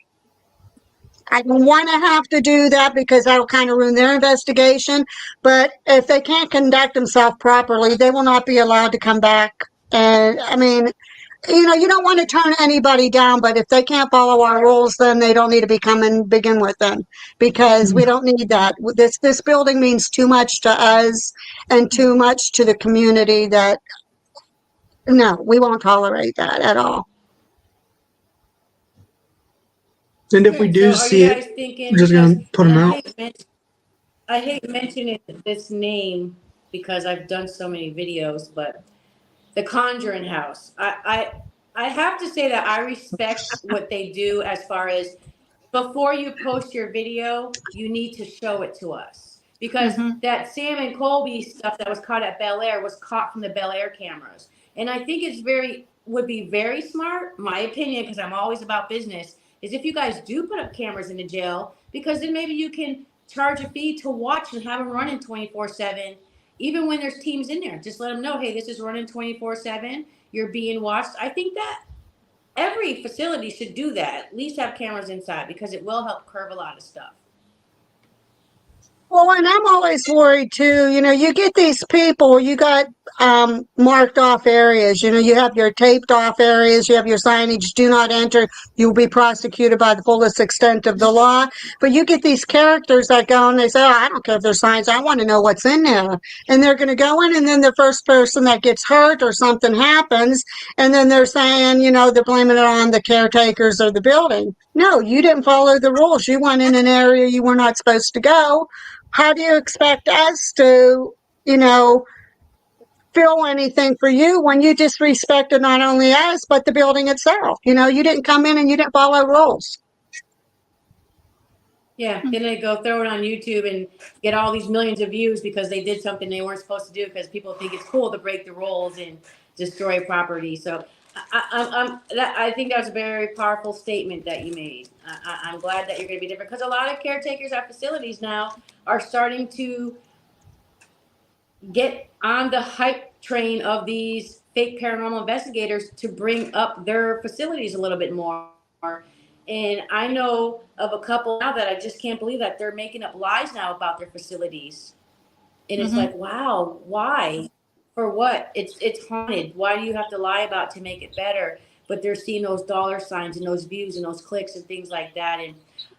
S5: I don't want to have to do that because that'll kind of ruin their investigation. But if they can't conduct themselves properly, they will not be allowed to come back. And I mean, you don't want to turn anybody down, but if they can't follow our rules, then they don't need to be coming begin with them, because we don't need that. This building means too much to us and too much to the community that, no, we won't tolerate that at all.
S7: And if we do
S2: So are
S7: see
S2: you
S7: it,
S2: guys thinking,
S7: we're just
S2: because,
S7: gonna put
S2: and
S7: them out.
S2: I hate mentioning this name because I've done so many videos, but the Conjuring House. I have to say that I respect what they do as far as before you post your video, you need to show it to us. Because that Sam and Colby stuff that was caught at Bel Air was caught from the Bel Air cameras. And I think would be very smart, my opinion, because I'm always about business, is if you guys do put up cameras in the jail, because then maybe you can charge a fee to watch and have them running 24/7, even when there's teams in there. Just let them know, hey, this is running 24/7. You're being watched. I think that every facility should do that. At least have cameras inside, because it will help curb a lot of stuff.
S5: Well, and I'm always worried too. You get these people, you got marked off areas. You have your taped off areas, you have your signage, do not enter. You'll be prosecuted by the fullest extent of the law. But you get these characters that go and they say, oh, I don't care if there's signs, I want to know what's in there. And they're going to go in, and then the first person that gets hurt or something happens, and then they're saying, they're blaming it on the caretakers or the building. No, you didn't follow the rules. You went in an area you were not supposed to go. How do you expect us to, feel anything for you when you disrespected not only us, but the building itself? You didn't come in and you didn't follow rules.
S2: Yeah, then they go throw it on YouTube and get all these millions of views because they did something they weren't supposed to do, because people think it's cool to break the rules and destroy property. So I think that was a very powerful statement that you made. I'm glad that you're going to be different, because a lot of caretakers at facilities now are starting to get on the hype train of these fake paranormal investigators to bring up their facilities a little bit more. And I know of a couple now that I just can't believe that they're making up lies now about their facilities. And it's like, wow, why? For what? It's haunted. Why do you have to lie about to make it better? But they're seeing those dollar signs and those views and those clicks and things like that. And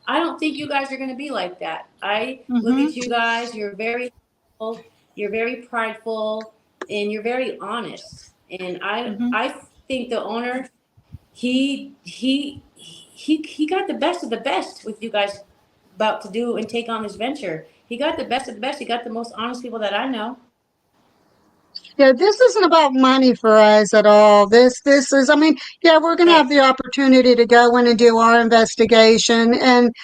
S2: I don't think you guys are going to be like that. I look at you guys. You're very humble, you're very prideful, and you're very honest. And I think the owner, he got the best of the best with you guys about to do and take on this venture. He got the best of the best. He got the most honest people that I know.
S5: Yeah, this isn't about money for us at all. This is, we're going to have the opportunity to go in and do our investigation, and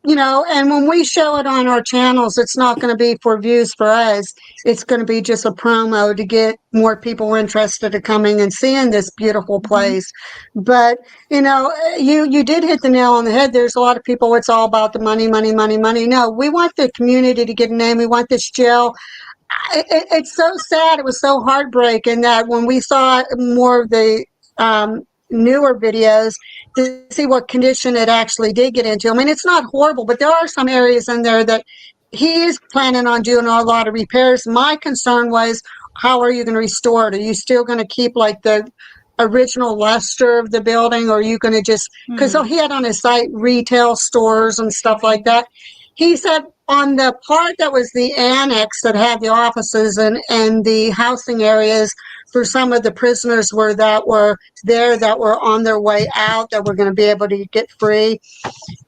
S5: and when we show it on our channels, it's not going to be for views for us. It's going to be just a promo to get more people interested in coming and seeing this beautiful place. But you did hit the nail on the head. There's a lot of people, it's all about the money, money, money, money. No, we want the community to get a name. We want this jail. It's so sad. It was so heartbreaking that when we saw more of the newer videos to see what condition it actually did get into. I mean, it's not horrible, but there are some areas in there that he is planning on doing a lot of repairs. My concern was, how are you going to restore it? Are you still going to keep like the original luster of the building, or are you going to just, because he had on his site retail stores and stuff like that. He said on the part that was the annex that had the offices and the housing areas for some of the prisoners that were there, that were on their way out, that were going to be able to get free,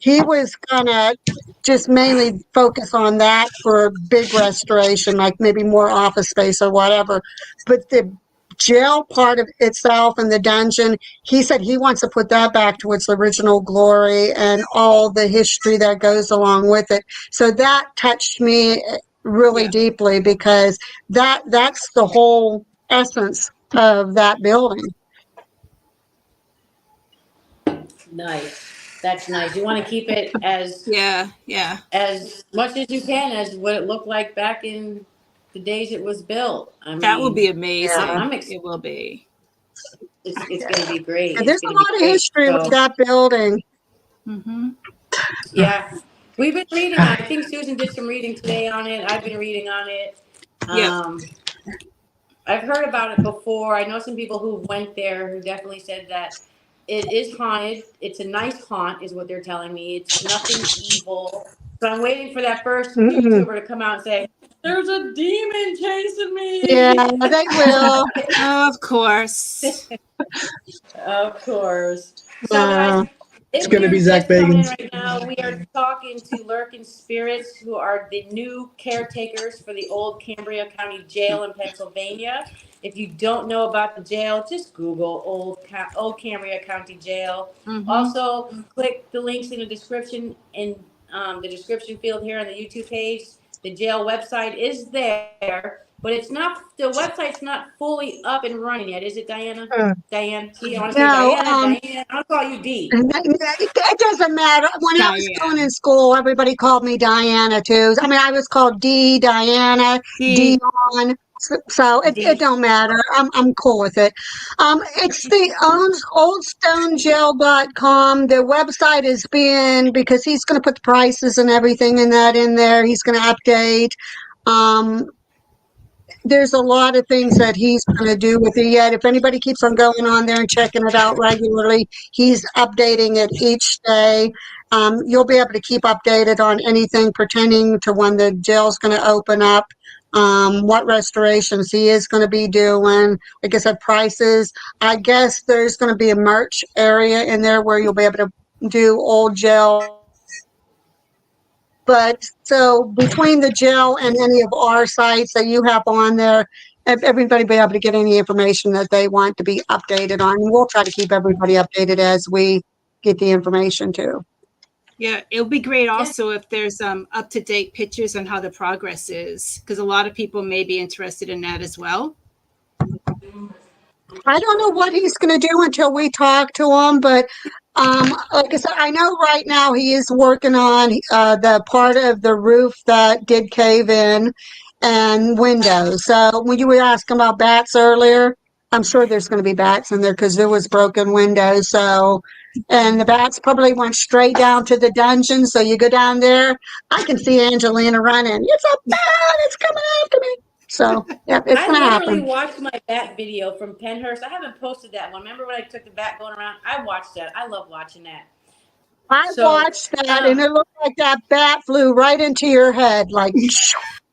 S5: he was going to just mainly focus on that for big restoration, like maybe more office space or whatever. But the jail part of itself and the dungeon, he said he wants to put that back to its original glory and all the history that goes along with it. So that touched me really deeply, because that's the whole essence of that building.
S2: Nice. That's nice. You want to keep it as as much as you can as what it looked like back in the days it was built. I mean,
S1: that will be amazing.
S2: It
S1: will be.
S2: It's going to be great.
S5: There's a lot of history with that building.
S2: Yeah. We've been reading. I think Susan did some reading today on it. I've been reading on it.
S1: Yeah.
S2: I've heard about it before. I know some people who went there who definitely said that it is haunted. It's a nice haunt, is what they're telling me. It's nothing evil. So I'm waiting for that first
S5: Mm-mm.
S2: YouTuber to come out and say, "There's a demon chasing
S5: Yeah,
S2: me."
S5: they will.
S1: Of course.
S2: Of course. So, guys,
S7: It's
S2: if
S7: gonna
S2: you're
S7: be Zach
S2: just coming in
S7: Bagans.
S2: right now, we are talking to Lurking Spirits, who are the new caretakers for the Old Cambria County Jail in Pennsylvania. If you don't know about the jail, just Google Old Cambria County Jail.
S1: Mhm.
S2: Also, click the links in the description the description field here on the YouTube page. The jail website is there, but it's not. The website's not fully up and running yet, is it, Diana? Diane. See, I want to say
S5: No,
S2: Diana. I'll call you D.
S5: it doesn't matter. When I was going
S1: Diane.
S5: in school, everybody called me Diana too. I mean, I was called D, Diana,
S1: D.
S5: Dion. So it
S2: D.
S5: don't matter. I'm cool with it. It's the oldstonegel.com. Their website is being, because he's going to put the prices and everything in there. He's going to update. There's a lot of things that he's going to do with it yet. If anybody keeps on going on there and checking it out regularly, he's updating it each day. You'll be able to keep updated on anything pertaining to when the jail's going to open up, what restorations he is going to be doing. Like I said, prices. I guess there's going to be a merch area in there where you'll be able to do old jail. But so between the jail and any of our sites that you have on there, everybody will be able to get any information that they want to be updated on. And we'll try to keep everybody updated as we get the information too.
S1: Yeah, it'll be great also if there's up-to-date pictures on how the progress is, because a lot of people may be interested in that as well.
S5: I don't know what he's going to do until we talk to him, but like I said, I know right now he is working on the part of the roof that did cave in and windows. So when you were asking about bats earlier, I'm sure there's going to be bats in there because there was broken windows. So, and the bats probably went straight down to the dungeon. So you go down there, I can see Angelina running. It's a bat! It's coming after me. So, yeah, it's
S2: I
S5: going to
S2: literally
S5: happen.
S2: watched my bat video from Penhurst. I haven't posted that one. Remember when I took the bat going around? I watched that. I love watching that.
S5: I
S2: So,
S5: watched that and it looked like that bat flew right into your head, like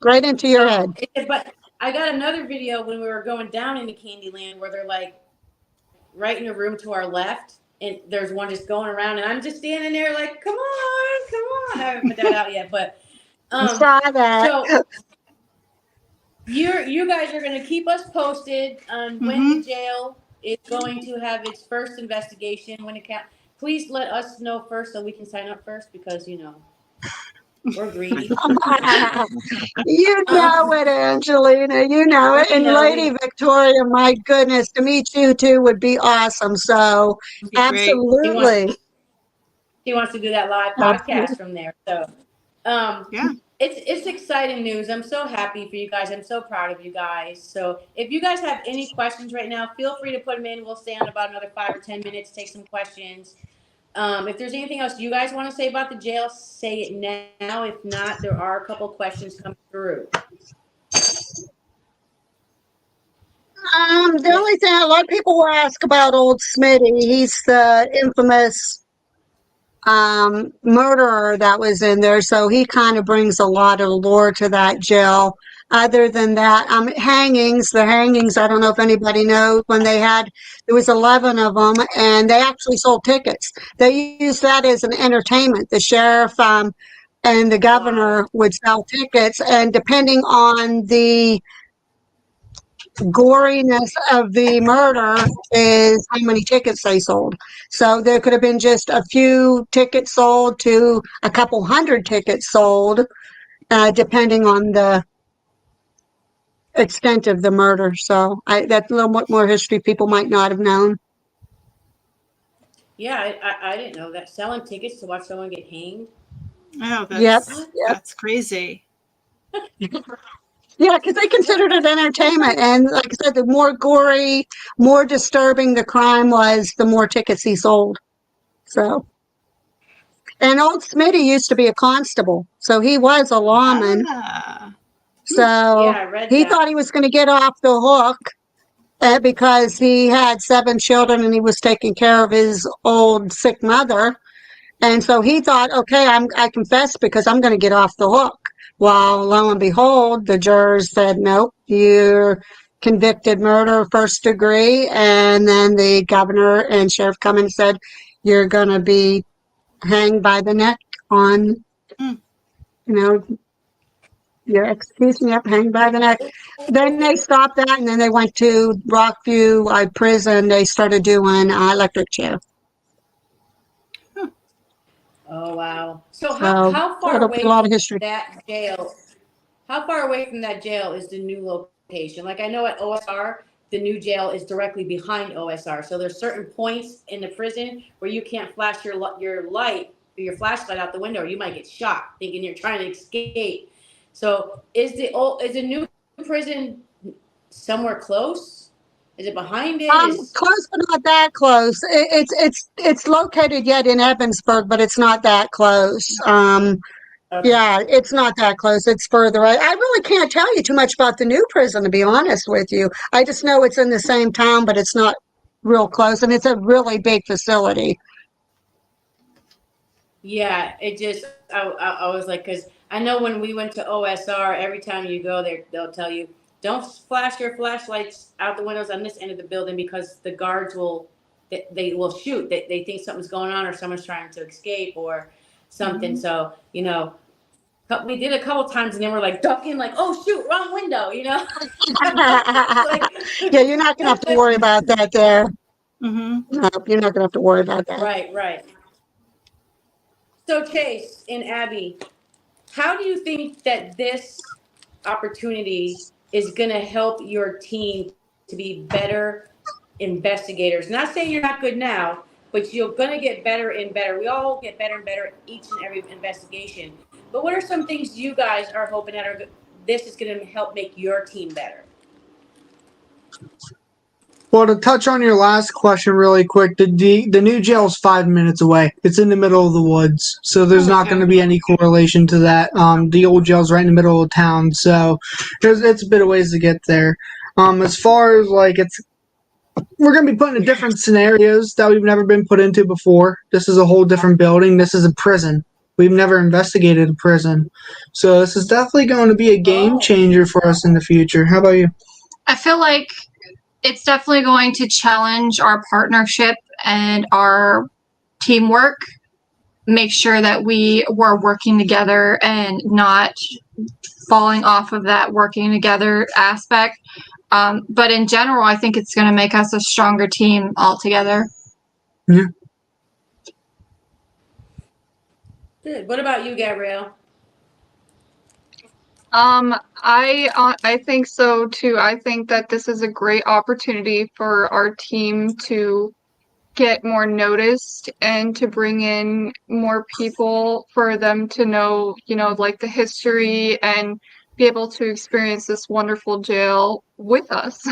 S5: right into your head.
S2: But I got another video when we were going down into Candyland where they're like right in a room to our left, and there's one just going around, and I'm just standing there like, come on, come on. I haven't put that out yet, but
S5: I saw that.
S2: so you guys are going to keep us posted on when the jail is going to have its first investigation. When it can, please let us know first so we can sign up first because we're greedy.
S5: You know it, Angelina. You know it. And Lady Victoria, my goodness, to meet you too would be awesome. So, absolutely.
S2: He wants to do that live podcast from there. So,
S1: Yeah.
S2: It's exciting news. I'm so happy for you guys. I'm so proud of you guys. So if you guys have any questions right now, feel free to put them in. We'll stay on about another 5 or 10 minutes, take some questions. If there's anything else you guys want to say about the jail, say it now. If not, there are a couple questions coming through.
S5: The only thing a lot of people will ask about old Smitty, he's the infamous murderer that was in there, so he kind of brings a lot of lore to that jail. Other than that, the hangings, I don't know if anybody knows, when there was 11 of them, and they actually sold tickets. They used that as an entertainment. The sheriff and the governor would sell tickets, and depending on the goriness of the murder is how many tickets they sold. So there could have been just a few tickets sold to a couple hundred tickets sold, depending on the extent of the murder. So that's a little bit more history people might not have known.
S2: Yeah, I didn't know that. Selling tickets to watch someone get hanged.
S1: Oh,
S5: Yep.
S1: that's crazy.
S5: Yeah, because they considered it entertainment. And like I said, the more gory, more disturbing the crime was, the more tickets he sold. So, And old Smitty used to be a constable, so he was a lawman.
S1: Ah.
S5: So
S2: Yeah, I read
S5: he
S2: that.
S5: thought he was going to get off the hook because he had 7 children and he was taking care of his old sick mother. And so he thought, okay, I confess because I'm going to get off the hook. Well, lo and behold, the jurors said, nope, you're convicted murder, 1st degree. And then the governor and sheriff come in and said, you're going to be hanged by the neck on,
S1: Mm.
S5: you know, your execution, yep, hanged by the neck. Then they stopped that, and then they went to Rockview prison. They started doing electric chair.
S2: Oh wow. So
S5: So
S2: how far
S5: that'll
S2: away
S5: be a lot
S2: from
S5: of history.
S2: that jail? How far away from that jail is the new location? Like I know at OSR, the new jail is directly behind OSR. So there's certain points in the prison where you can't flash your light or your flashlight out the window, or you might get shot thinking you're trying to escape. So is the new prison somewhere close? Is it behind it?
S5: Close, but not that close. It's located yet in Ebensburg, but it's not that close.
S2: Okay.
S5: Yeah, it's not that close. It's further. I really can't tell you too much about the new prison, to be honest with you. I just know it's in the same town, but it's not real close, and it's a really big facility.
S2: Yeah, it just I was like, because I know when we went to OSR, every time you go there, they'll tell you don't flash your flashlights out the windows on this end of the building because the guards will they will shoot. They think something's going on or someone's trying to escape or something. So we did a couple times and then we're like ducking, like oh shoot, wrong window, Like,
S5: yeah, you're not gonna have to worry about that there.
S1: Mm-hmm.
S5: No, you're not gonna have to worry about that.
S2: right. So Chase and Abby, how do you think that this opportunity is going to help your team to be better investigators? Not saying you're not good now, but you're going to get better and better. We all get better and better each and every investigation. But what are some things you guys are hoping that this is going to help make your team better?
S7: Well, to touch on your last question really quick, the new jail is 5 minutes away. It's in the middle of the woods, so there's not going to be any correlation to that. The old jail's right in the middle of town, so it's a bit of ways to get there. As far as we're going to be put in different scenarios that we've never been put into before. This is a whole different building. This is a prison. We've never investigated a prison, so this is definitely going to be a game changer for us in the future. How about you?
S4: I feel like it's definitely going to challenge our partnership and our teamwork. Make sure that we were working together and not falling off of that working together aspect. But in general, I think it's going to make us a stronger team altogether.
S7: Yeah.
S2: Good. What about you, Gabrielle?
S8: I think so too. I think that this is a great opportunity for our team to get more noticed and to bring in more people for them to know, like the history and be able to experience this wonderful jail with us.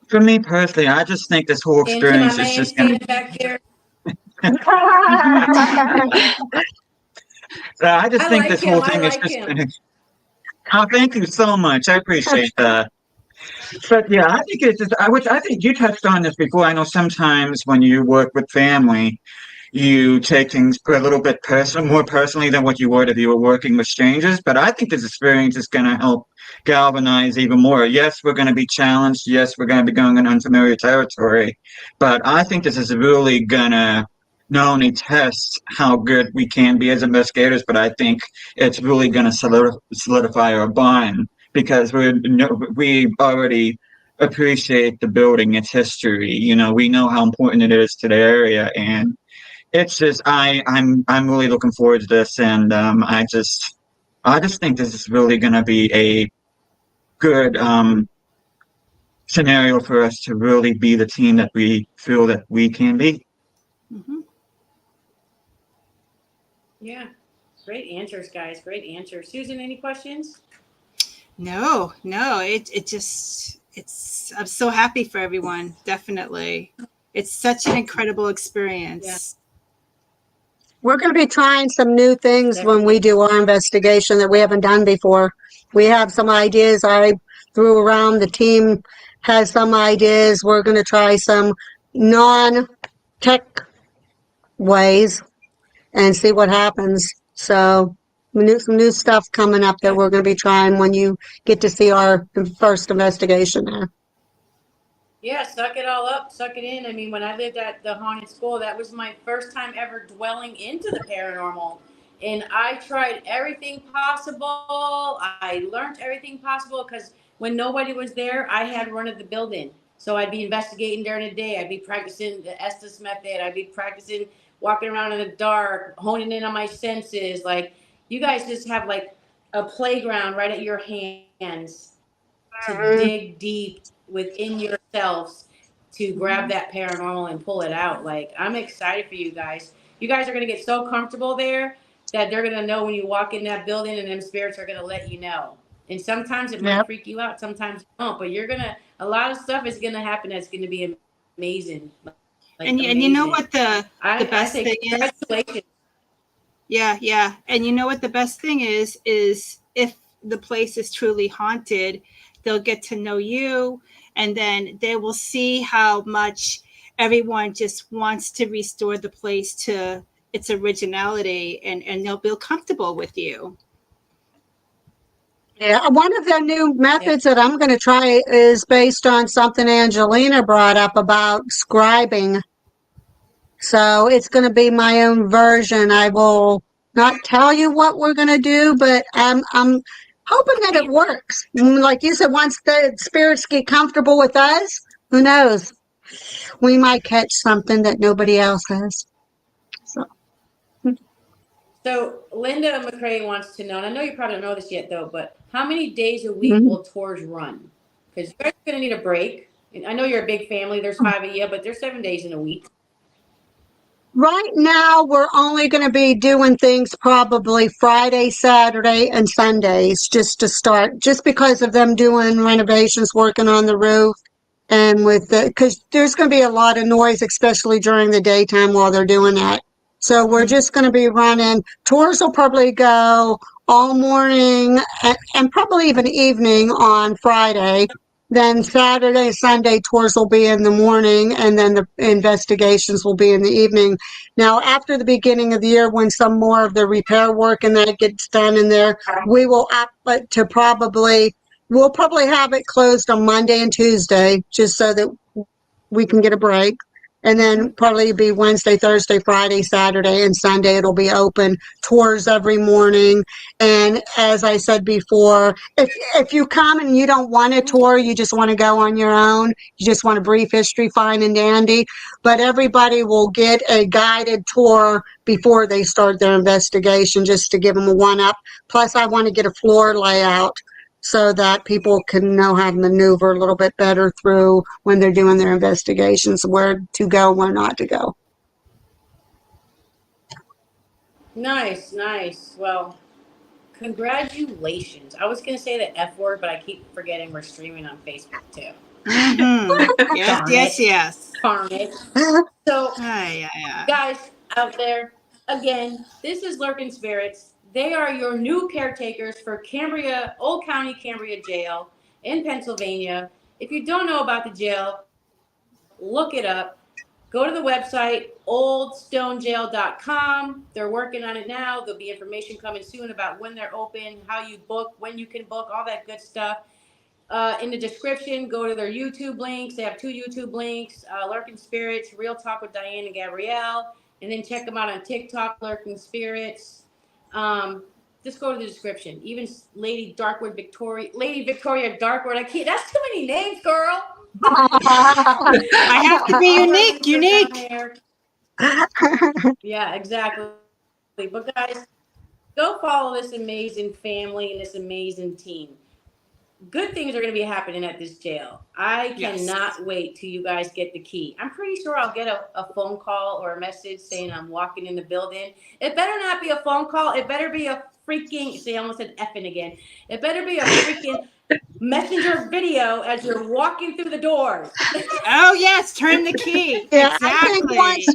S6: For me personally, I just think this whole
S2: And to my
S6: experience is
S2: man
S6: just going
S2: standing back there.
S6: I just
S2: I
S6: think
S2: like
S6: this
S2: him.
S6: whole
S2: I
S6: thing is
S2: like
S6: just.
S2: him.
S6: Oh, thank you so much. I appreciate that. But yeah, I think it's just, which I think you touched on this before. I know sometimes when you work with family, you take things a little bit more personally than what you would if you were working with strangers. But I think this experience is going to help galvanize even more. Yes, we're going to be challenged. Yes, we're going to be going in unfamiliar territory. But I think this is really going to not only test how good we can be as investigators, but I think it's really going to solidify our bond because we already appreciate the building, its history. We know how important it is to the area, and it's just I'm really looking forward to this, and I just think this is really going to be a good scenario for us to really be the team that we feel that we can be.
S1: Mm-hmm.
S2: Yeah. Great answers, guys. Great answers. Susan, any questions?
S1: No, I'm so happy for everyone. Definitely. It's such an incredible experience.
S5: We're going to be trying some new things when we do our investigation that we haven't done before. We have some ideas I threw around. The team has some ideas. We're going to try some non-tech ways and see what happens. So some new stuff coming up that we're going to be trying when you get to see our first investigation there.
S2: Yeah, suck it all up, suck it in. I mean, when I lived at the haunted school, that was my first time ever dwelling into the paranormal. And I tried everything possible. I learned everything possible because when nobody was there, I had run of the building. So I'd be investigating during the day. I'd be practicing the Estes method. I'd be practicing walking around in the dark, honing in on my senses. Like, you guys just have like a playground right at your hands to dig deep within yourselves to grab that paranormal and pull it out. Like, I'm excited for you guys. You guys are going to get so comfortable there that they're going to know when you walk in that building, and them spirits are going to let you know. And sometimes it might freak you out, sometimes it won't, but a lot of stuff is going to happen that's going to be amazing. Like,
S1: and you know what the best thing
S2: congratulations.
S1: is? Yeah. And you know what the best thing is if the place is truly haunted, they'll get to know you, and then they will see how much everyone just wants to restore the place to its originality, and they'll feel comfortable with you.
S5: Yeah, one of the new methods that I'm going to try is based on something Angelina brought up about scribing. So it's going to be my own version. I will not tell you what we're going to do, but I'm hoping that it works. Like you said, once the spirits get comfortable with us, who knows? We might catch something that nobody else has.
S2: So Linda McCrae wants to know, and I know you probably don't know this yet, though, but how many days a week will tours run? Because you guys are going to need a break. And I know you're a big family. There's 5 of you, but there's 7 days in a week.
S5: Right now, we're only going to be doing things probably Friday, Saturday, and Sundays just to start, just because of them doing renovations, working on the roof. And because there's going to be a lot of noise, especially during the daytime while they're doing that. So we're just going to be running. Tours will probably go all morning and probably even evening on Friday. Then Saturday, Sunday tours will be in the morning, and then the investigations will be in the evening. Now, after the beginning of the year, when some more of the repair work and that gets done in there, we will up it to we'll probably have it closed on Monday and Tuesday, just so that we can get a break. And then probably be Wednesday, Thursday, Friday, Saturday, and Sunday it'll be open. Tours every morning. And as I said before, if you come and you don't want a tour, you just want to go on your own, you just want a brief history, fine and dandy. But everybody will get a guided tour before they start their investigation, just to give them a one-up. Plus, I want to get a floor layout so that people can know how to maneuver a little bit better through when they're doing their investigations, where to go, where not to go.
S2: Nice. Well, congratulations. I was going to say the F word, but I keep forgetting we're streaming on Facebook too.
S1: Yes.
S2: Darn it. So, guys out there, again, this is Lurking Spirits. They are your new caretakers for Old County Cambria Jail in Pennsylvania. If you don't know about the jail, look it up. Go to the website, oldstonejail.com. They're working on it now. There'll be information coming soon about when they're open, how you book, when you can book, all that good stuff. In the description, go to their YouTube links. They have 2 YouTube links, Lurking Spirits, Real Talk with Diane and Gabrielle. And then check them out on TikTok, Lurking Spirits. Just go to the description. Even Lady Victoria Darkwood. That's too many names, girl.
S1: I have to be unique.
S2: Yeah, exactly. But guys, go follow this amazing family and this amazing team. Good things are going to be happening at this jail. I cannot wait till you guys get the key. I'm pretty sure I'll get a phone call or a message saying I'm walking in the building. It better not be a phone call. It better be a freaking, I almost said effing again. It better be a freaking messenger video as you're walking through the doors.
S1: Oh, yes. Turn the key.
S5: Yeah,
S1: exactly.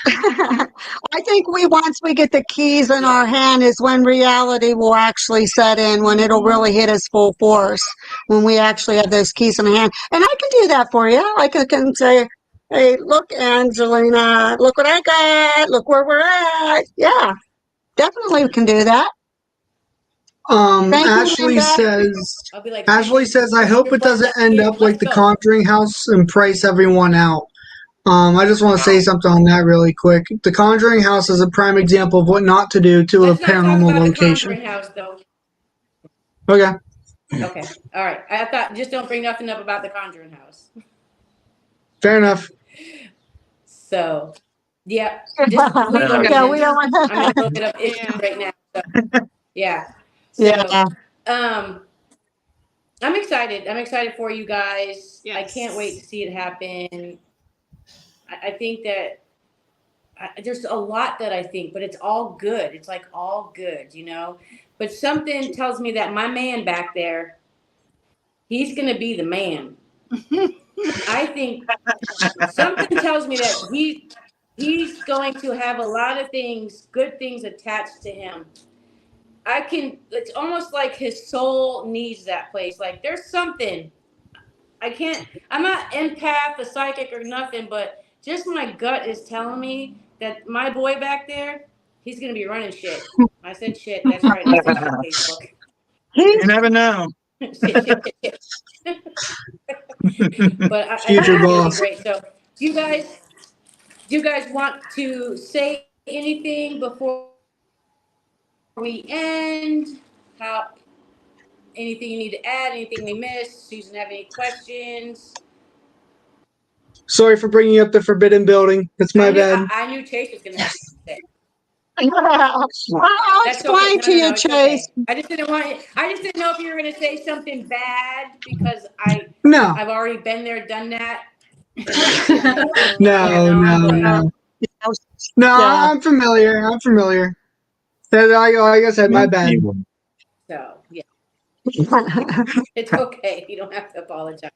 S5: I think once we get the keys in our hand is when reality will actually set in, when it'll really hit us full force, when we actually have those keys in hand. And I can do that for you. I can say, hey, look, Angelina, look what I got. Look where we're at. Yeah, definitely we can do that. Thank you,
S7: Ashley
S5: Linda.
S7: says,
S2: I'll be like,
S7: Ashley says, I hope it doesn't end up like the Conjuring House and price everyone out. I just want to say something on that really quick. The Conjuring House is a prime example of what not to do to
S2: let's
S7: a
S2: not talk
S7: paranormal
S2: about
S7: location.
S2: the Conjuring House, though.
S7: Okay.
S2: Okay. All right. I thought just don't bring nothing up about the Conjuring House.
S7: Fair enough.
S2: So, yeah, just legal
S5: Yeah, we
S2: reasons.
S5: don't want
S2: I'm in a little bit of issues right now. So, yeah. So,
S5: Yeah.
S2: I'm excited. I'm excited for you guys.
S1: Yes.
S2: I can't wait to see it happen. I think that there's a lot that I think, but it's all good. It's like all good, you know? But something tells me that my man back there, he's going to be the man. I think something tells me that he's going to have a lot of things, good things attached to him. It's almost like his soul needs that place. Like there's something. I'm not empath, a psychic or nothing, but just my gut is telling me that my boy back there, he's going to be running shit. I said shit. That's right. I said shit on Facebook.
S6: You never know.
S2: shit. But I think
S7: Future
S2: it's going to be
S7: boss.
S2: great. So do you guys want to say anything before we end? Anything you need to add? Anything we missed? Susan, have any questions?
S7: Sorry for bringing up the Forbidden Building. That's my bad.
S2: I knew Chase was going to have to say.
S5: I'll
S2: That's
S5: explain
S2: okay.
S5: to you,
S2: It's
S5: Chase.
S2: okay. I just didn't know if you were going to say something bad because
S7: No.
S2: I've already been there, done that.
S7: No.
S5: Yeah.
S7: I'm familiar. Like I said, my bad.
S2: So, yeah. It's okay. You don't have to apologize.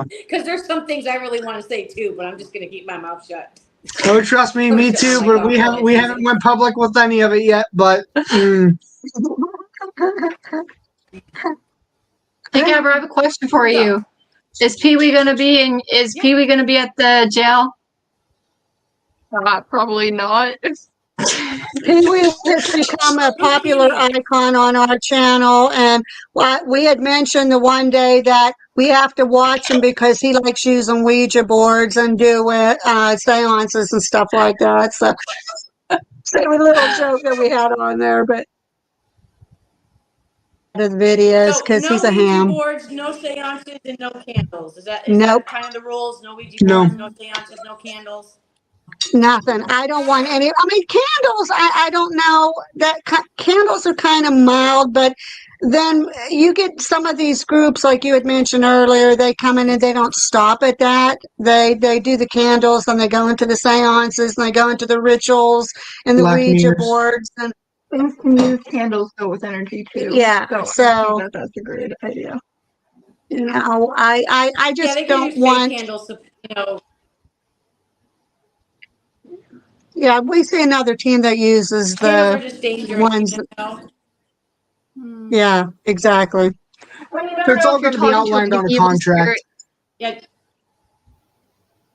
S2: Because there's some things I really want to say too, but I'm just going to keep my mouth shut.
S7: Oh, trust me, me too. But we haven't went public with any of it yet. But
S4: Hey, Gabber, I have a question for you. Is Pee Wee gonna be at the jail?
S8: Probably not.
S5: Pee Wee has become a popular icon on our channel, and we had mentioned the one day that we have to watch him because he likes using Ouija boards and doing seances and stuff like that. So, it's a little joke that we had on there, but the videos because he's a
S2: Ouija
S5: ham.
S2: boards, no seances, and no candles. Is that kind of the rules? No Ouija boards, no seances, no candles.
S5: Nothing. I don't want any. I mean, candles. I don't know that candles are kind of mild, but then you get some of these groups, like you had mentioned earlier. They come in and they don't stop at that. They do the candles and they go into the seances and they go into the rituals and the
S7: Black
S5: Ouija
S7: mirrors.
S5: boards and
S8: Things can use candles go with energy too.
S5: Yeah,
S8: So I think that's a great idea.
S5: you know, I just
S2: they can
S5: don't
S2: use fake
S5: want.
S2: candles, so, you know.
S5: Yeah, we see another team that uses
S2: Candles are
S5: the
S2: just dangerous,
S5: ones.
S2: you know?
S5: Yeah, exactly.
S7: So it's all going to be outlined on a contract.
S2: Yeah.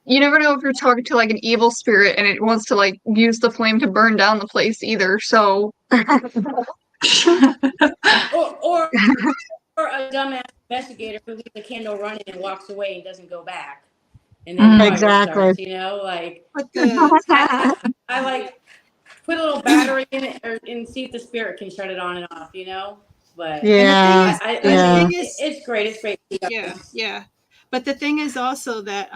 S8: You never know if you're talking to like an evil spirit and it wants to like use the flame to burn down the place either. So,
S2: or a dumbass investigator who leaves the candle running and walks away and doesn't go back, and then the fire starts. You know, like I like put a little battery in it and see if the spirit can shut it on and off. You know, but
S5: yeah,
S2: I think it's great. It's great.
S1: Yeah. But the thing is also that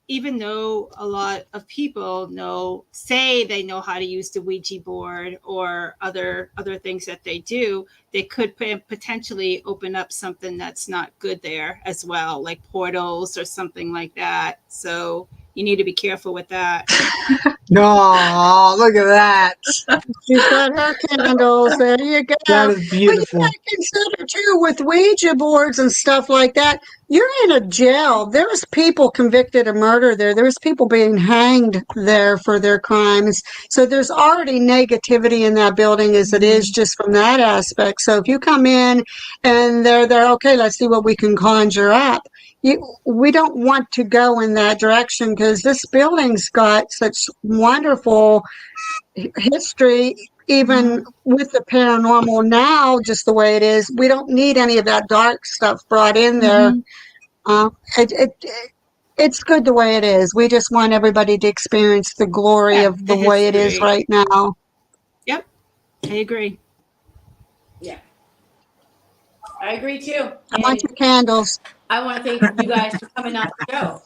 S1: even though a lot of people say they know how to use the Ouija board or other things that they do, they could potentially open up something that's not good there as well, like portals or something like that. So you need to be careful with that.
S7: No, look at that.
S5: She's got her candles. There you go.
S7: That is beautiful.
S5: But you got to consider too with Ouija boards and stuff like that. you're in a jail. There's people convicted of murder there. There's people being hanged there for their crimes. So there's already negativity in that building as it is just from that aspect. So if you come in and they're okay, let's see what we can conjure up. We don't want to go in that direction because this building's got such wonderful history, even with the paranormal now, just the way it is. We don't need any of that dark stuff brought in there. It's good the way it is. We just want everybody to experience the glory of the way it is right now.
S1: Yep, I agree.
S2: Yeah, I agree too.
S5: I want your candles.
S2: I want to thank you guys for coming on the show.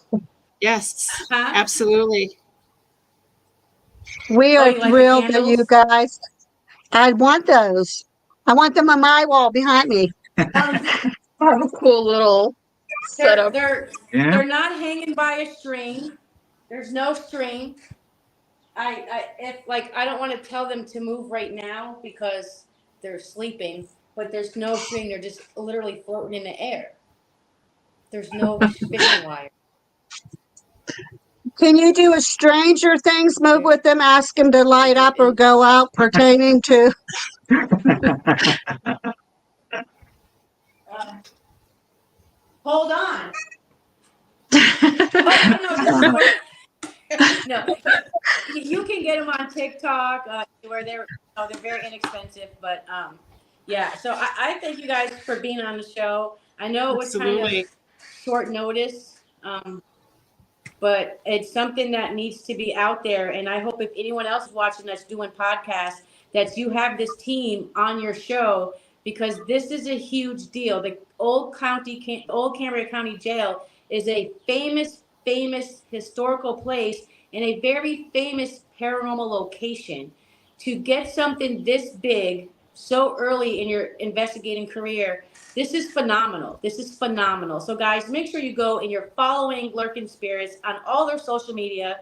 S1: Yes,
S2: Huh?
S1: absolutely.
S5: We are
S2: you like the
S5: thrilled that
S2: candles?
S5: you guys. I want those. I want them on my wall behind me.
S8: Have a cool little setup.
S2: They're not hanging by a string. There's no string. I don't want to tell them to move right now because they're sleeping, but there's no string. They're just literally floating in the air. There's no fishing wire.
S5: Can you do a Stranger Things move with them? Ask them to light up or go out pertaining to.
S2: Hold on. No, you can get them on TikTok where they're very inexpensive, but yeah. So I thank you guys for being on the show. I know it was kind of short notice, but it's something that needs to be out there. And I hope if anyone else is watching that's doing podcasts, that you have this team on your show because this is a huge deal. The Old Cambria County Jail is a famous historical place and a very famous paranormal location. To get something this big so early in your investigating career, this is phenomenal. This is phenomenal. So guys, make sure you go and you're following Lurking Spirits on all their social media.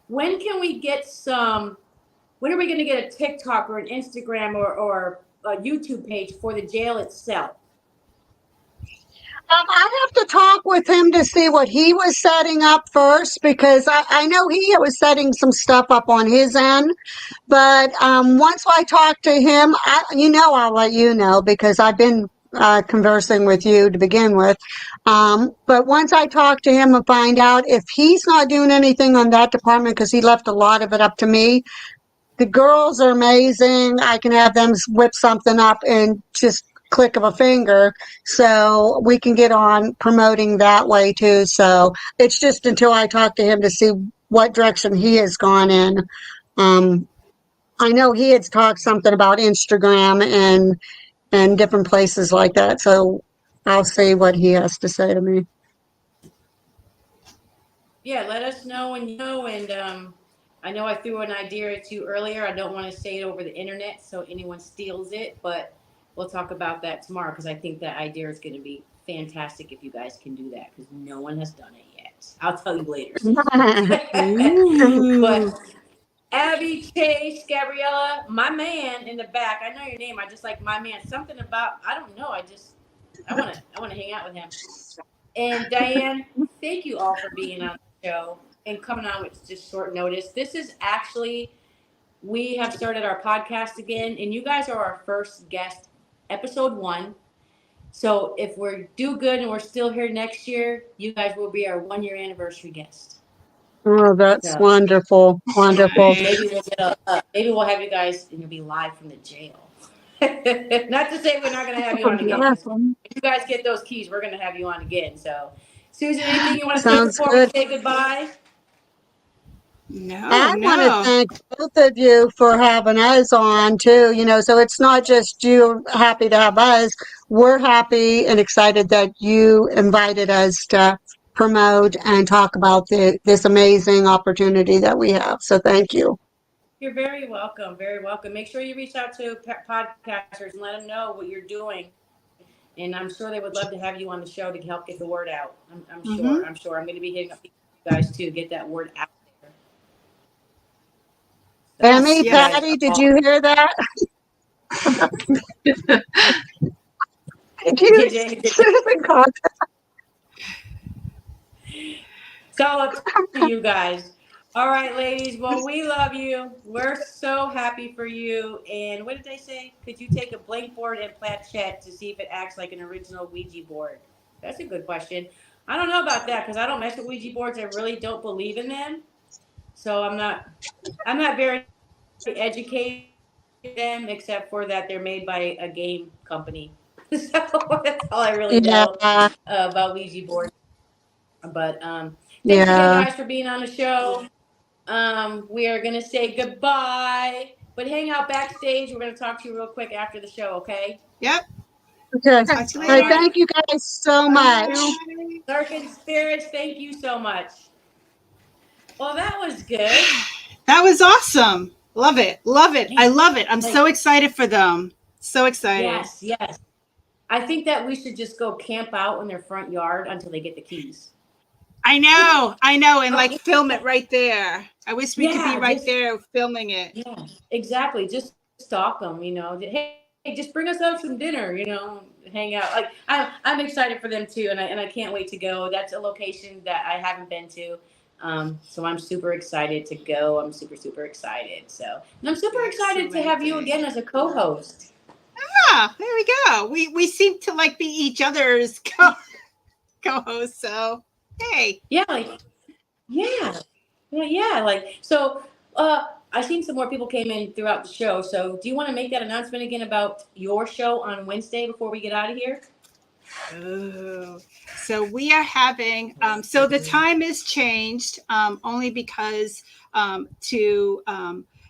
S2: When are we going to get a TikTok or an Instagram or a YouTube page for the jail itself?
S5: I have to talk with him to see what he was setting up first because I know he was setting some stuff up on his end. But once I talk to him, I'll let you know because I've been conversing with you to begin with. But once I talk to him and find out if he's not doing anything on that department because he left a lot of it up to me, the girls are amazing. I can have them whip something up in just click of a finger, so we can get on promoting that way too. So it's just until I talk to him to see what direction he has gone in. I know he had talked something about Instagram and different places like that. So I'll see what he has to say to me.
S2: Yeah, let us know when you know. And I know I threw an idea at you earlier. I don't want to say it over the internet so anyone steals it, but we'll talk about that tomorrow because I think that idea is going to be fantastic if you guys can do that because no one has done it yet. I'll tell you later. But Abby, Chase, Gabriella, my man in the back. I know your name. I just like my man. Something about I don't know. I want to hang out with him. And Diane, thank you all for being on the show and coming on with just short notice. This is actually we have started our podcast again, and you guys are our first guest, episode 1. So if we do good and we're still here next year, you guys will be our 1-year anniversary guest.
S5: Oh, that's wonderful. Wonderful.
S2: Maybe we'll have you guys and you'll be live from the jail. Not to say we're not going to have you on again. If you guys get those keys, we're going to have you on again. So, Susan, anything you want to say before we say goodbye?
S5: I want to thank both of you for having us on too. So it's not just you happy to have us. We're happy and excited that you invited us to promote and talk about this amazing opportunity that we have. So thank you.
S2: You're very welcome. Very welcome. Make sure you reach out to podcasters and let them know what you're doing. And I'm sure they would love to have you on the show to help get the word out. I'm sure. I'm going to be hitting up you guys too, get that word out there.
S5: Emmy, Patty, did you hear that? Did you?
S2: It's all up to you guys. All right, ladies. Well, we love you. We're so happy for you. And what did they say? Could you take a blank board and planchette to see if it acts like an original Ouija board? That's a good question. I don't know about that because I don't mess with Ouija boards. I really don't believe in them. So I'm not very educated in them except for that they're made by a game company. So that's all I really know
S5: Yeah,
S2: about Ouija boards. But thanks again,
S5: yeah.
S2: guys, for being on the show. We are gonna say goodbye, but hang out backstage. We're gonna talk to you real quick after the show, okay?
S1: Yep.
S5: Okay.
S1: Talk to you
S2: All
S5: Hey,
S1: later.
S2: right.
S5: thank you guys so much.
S1: Bye.
S2: Lurking spirits, thank you so much. Well, that was good.
S1: That was awesome. Love it. Love it. I love it. I'm so excited for them. So excited.
S2: Yes, yes. I think that we should just go camp out in their front yard until they get the keys.
S1: I know, and like film it right there. I wish we could be
S2: Yeah,
S1: right there filming it.
S2: Yeah, exactly. Just stalk them, Hey, just bring us out some dinner, hang out. Like I'm excited for them too, and I can't wait to go. That's a location that I haven't been to, so I'm super excited to go. I'm super super excited. So and I'm super excited to have you again as a co-host.
S1: Ah, there we go. We seem to like be each other's co-hosts. So hey,
S2: Yeah, yeah. Like so. I seen some more people came in throughout the show. So, do you want to make that announcement again about your show on Wednesday before we get out of here?
S1: Oh, so we are having, so the time is changed only because to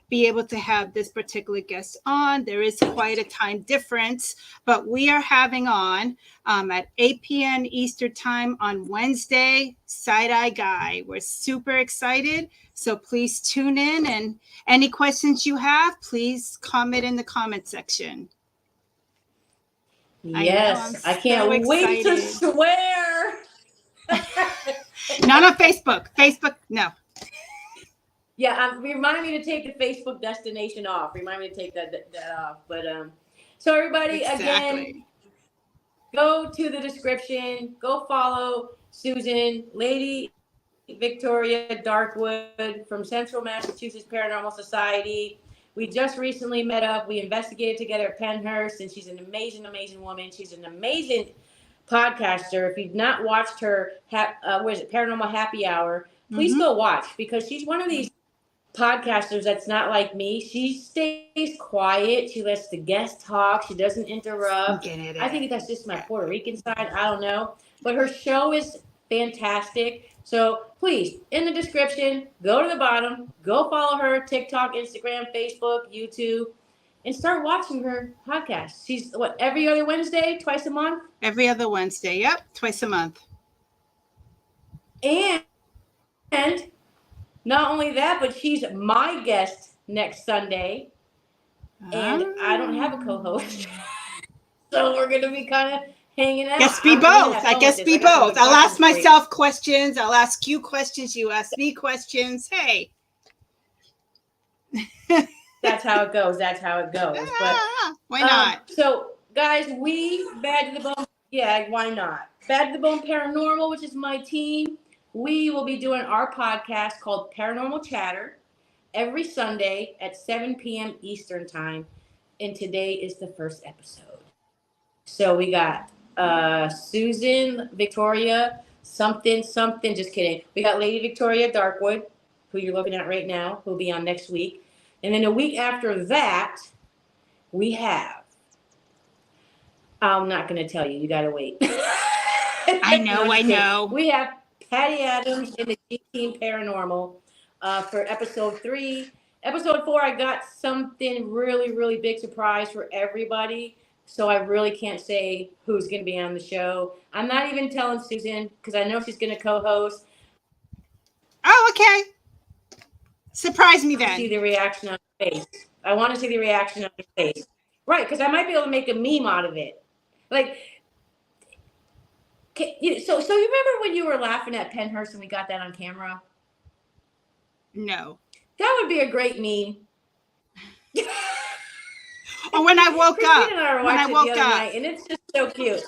S1: be able to have this particular guest on, there is quite a time difference, but we are having on at 8 p.m. Eastern time on Wednesday, Side Eye Guy. We're super excited. So please tune in, and any questions you have, please comment in the comment section.
S2: Yes, I can't wait to swear.
S1: Not on Facebook. Facebook, no.
S2: Yeah, remind me to take the Facebook destination off. Remind me to take that off. But so everybody, again, go to the description. Go follow Susan, Lady Victoria Darkwood from Central Massachusetts Paranormal Society. We just recently met up. We investigated together at Penhurst, and she's an amazing, amazing woman. She's an amazing podcaster. If you've not watched her, Paranormal Happy Hour, please go watch, because she's one of these podcasters that's not like me. She stays quiet. She lets the guests talk. She doesn't interrupt. I think that's just my Puerto Rican side. I don't know. But her show is fantastic. So please, in the description, go to the bottom, go follow her, TikTok, Instagram, Facebook, YouTube, and start watching her podcast. She's every other Wednesday, twice a month?
S1: Every other Wednesday. Yep. Twice a month.
S2: And not only that, but she's my guest next Sunday. And I don't have a co-host. So we're going to be kind of hanging out.
S1: Guess be both. I guess be both. I'll ask myself questions. I'll ask you questions. You ask me questions. Hey.
S2: That's how it goes. That's how it goes. But
S1: why not?
S2: So, guys, Bad to the Bone. Yeah, why not? Bad to the Bone Paranormal, which is my team. We will be doing our podcast called Paranormal Chatter every Sunday at 7 p.m. Eastern Time. And today is the first episode. So we got Susan, Victoria, something, just kidding. We got Lady Victoria Darkwood, who you're looking at right now, who'll be on next week. And then a week after that, we have, I'm not going to tell you. You got to wait.
S1: I know.
S2: We have Patty Adams in the G-Team Paranormal for episode 3. Episode 4, I got something really, really big surprise for everybody. So I really can't say who's going to be on the show. I'm not even telling Susan because I know she's going to co-host.
S1: Oh, okay. Surprise me then.
S2: See the reaction on her face. I want to see the reaction on her face. Right, because I might be able to make a meme out of it. Like, so you remember when you were laughing at Penhurst and we got that on camera?
S1: No.
S2: That would be a great meme.
S1: Or when I woke up.
S2: And I watched it the other night, and it's just so cute.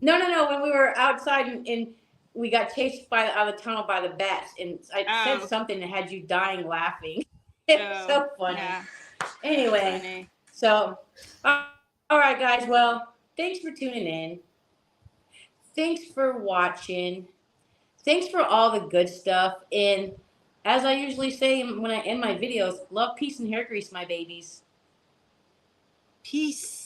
S2: No. When we were outside and we got chased by out of the tunnel by the bats, and I said something that had you dying laughing. It was so funny.
S1: Yeah.
S2: Anyway,
S1: Funny.
S2: so all right, guys. Well, thanks for tuning in. Thanks for watching. Thanks for all the good stuff. And as I usually say when I end my videos, love, peace, and hair grease, my babies.
S1: Peace.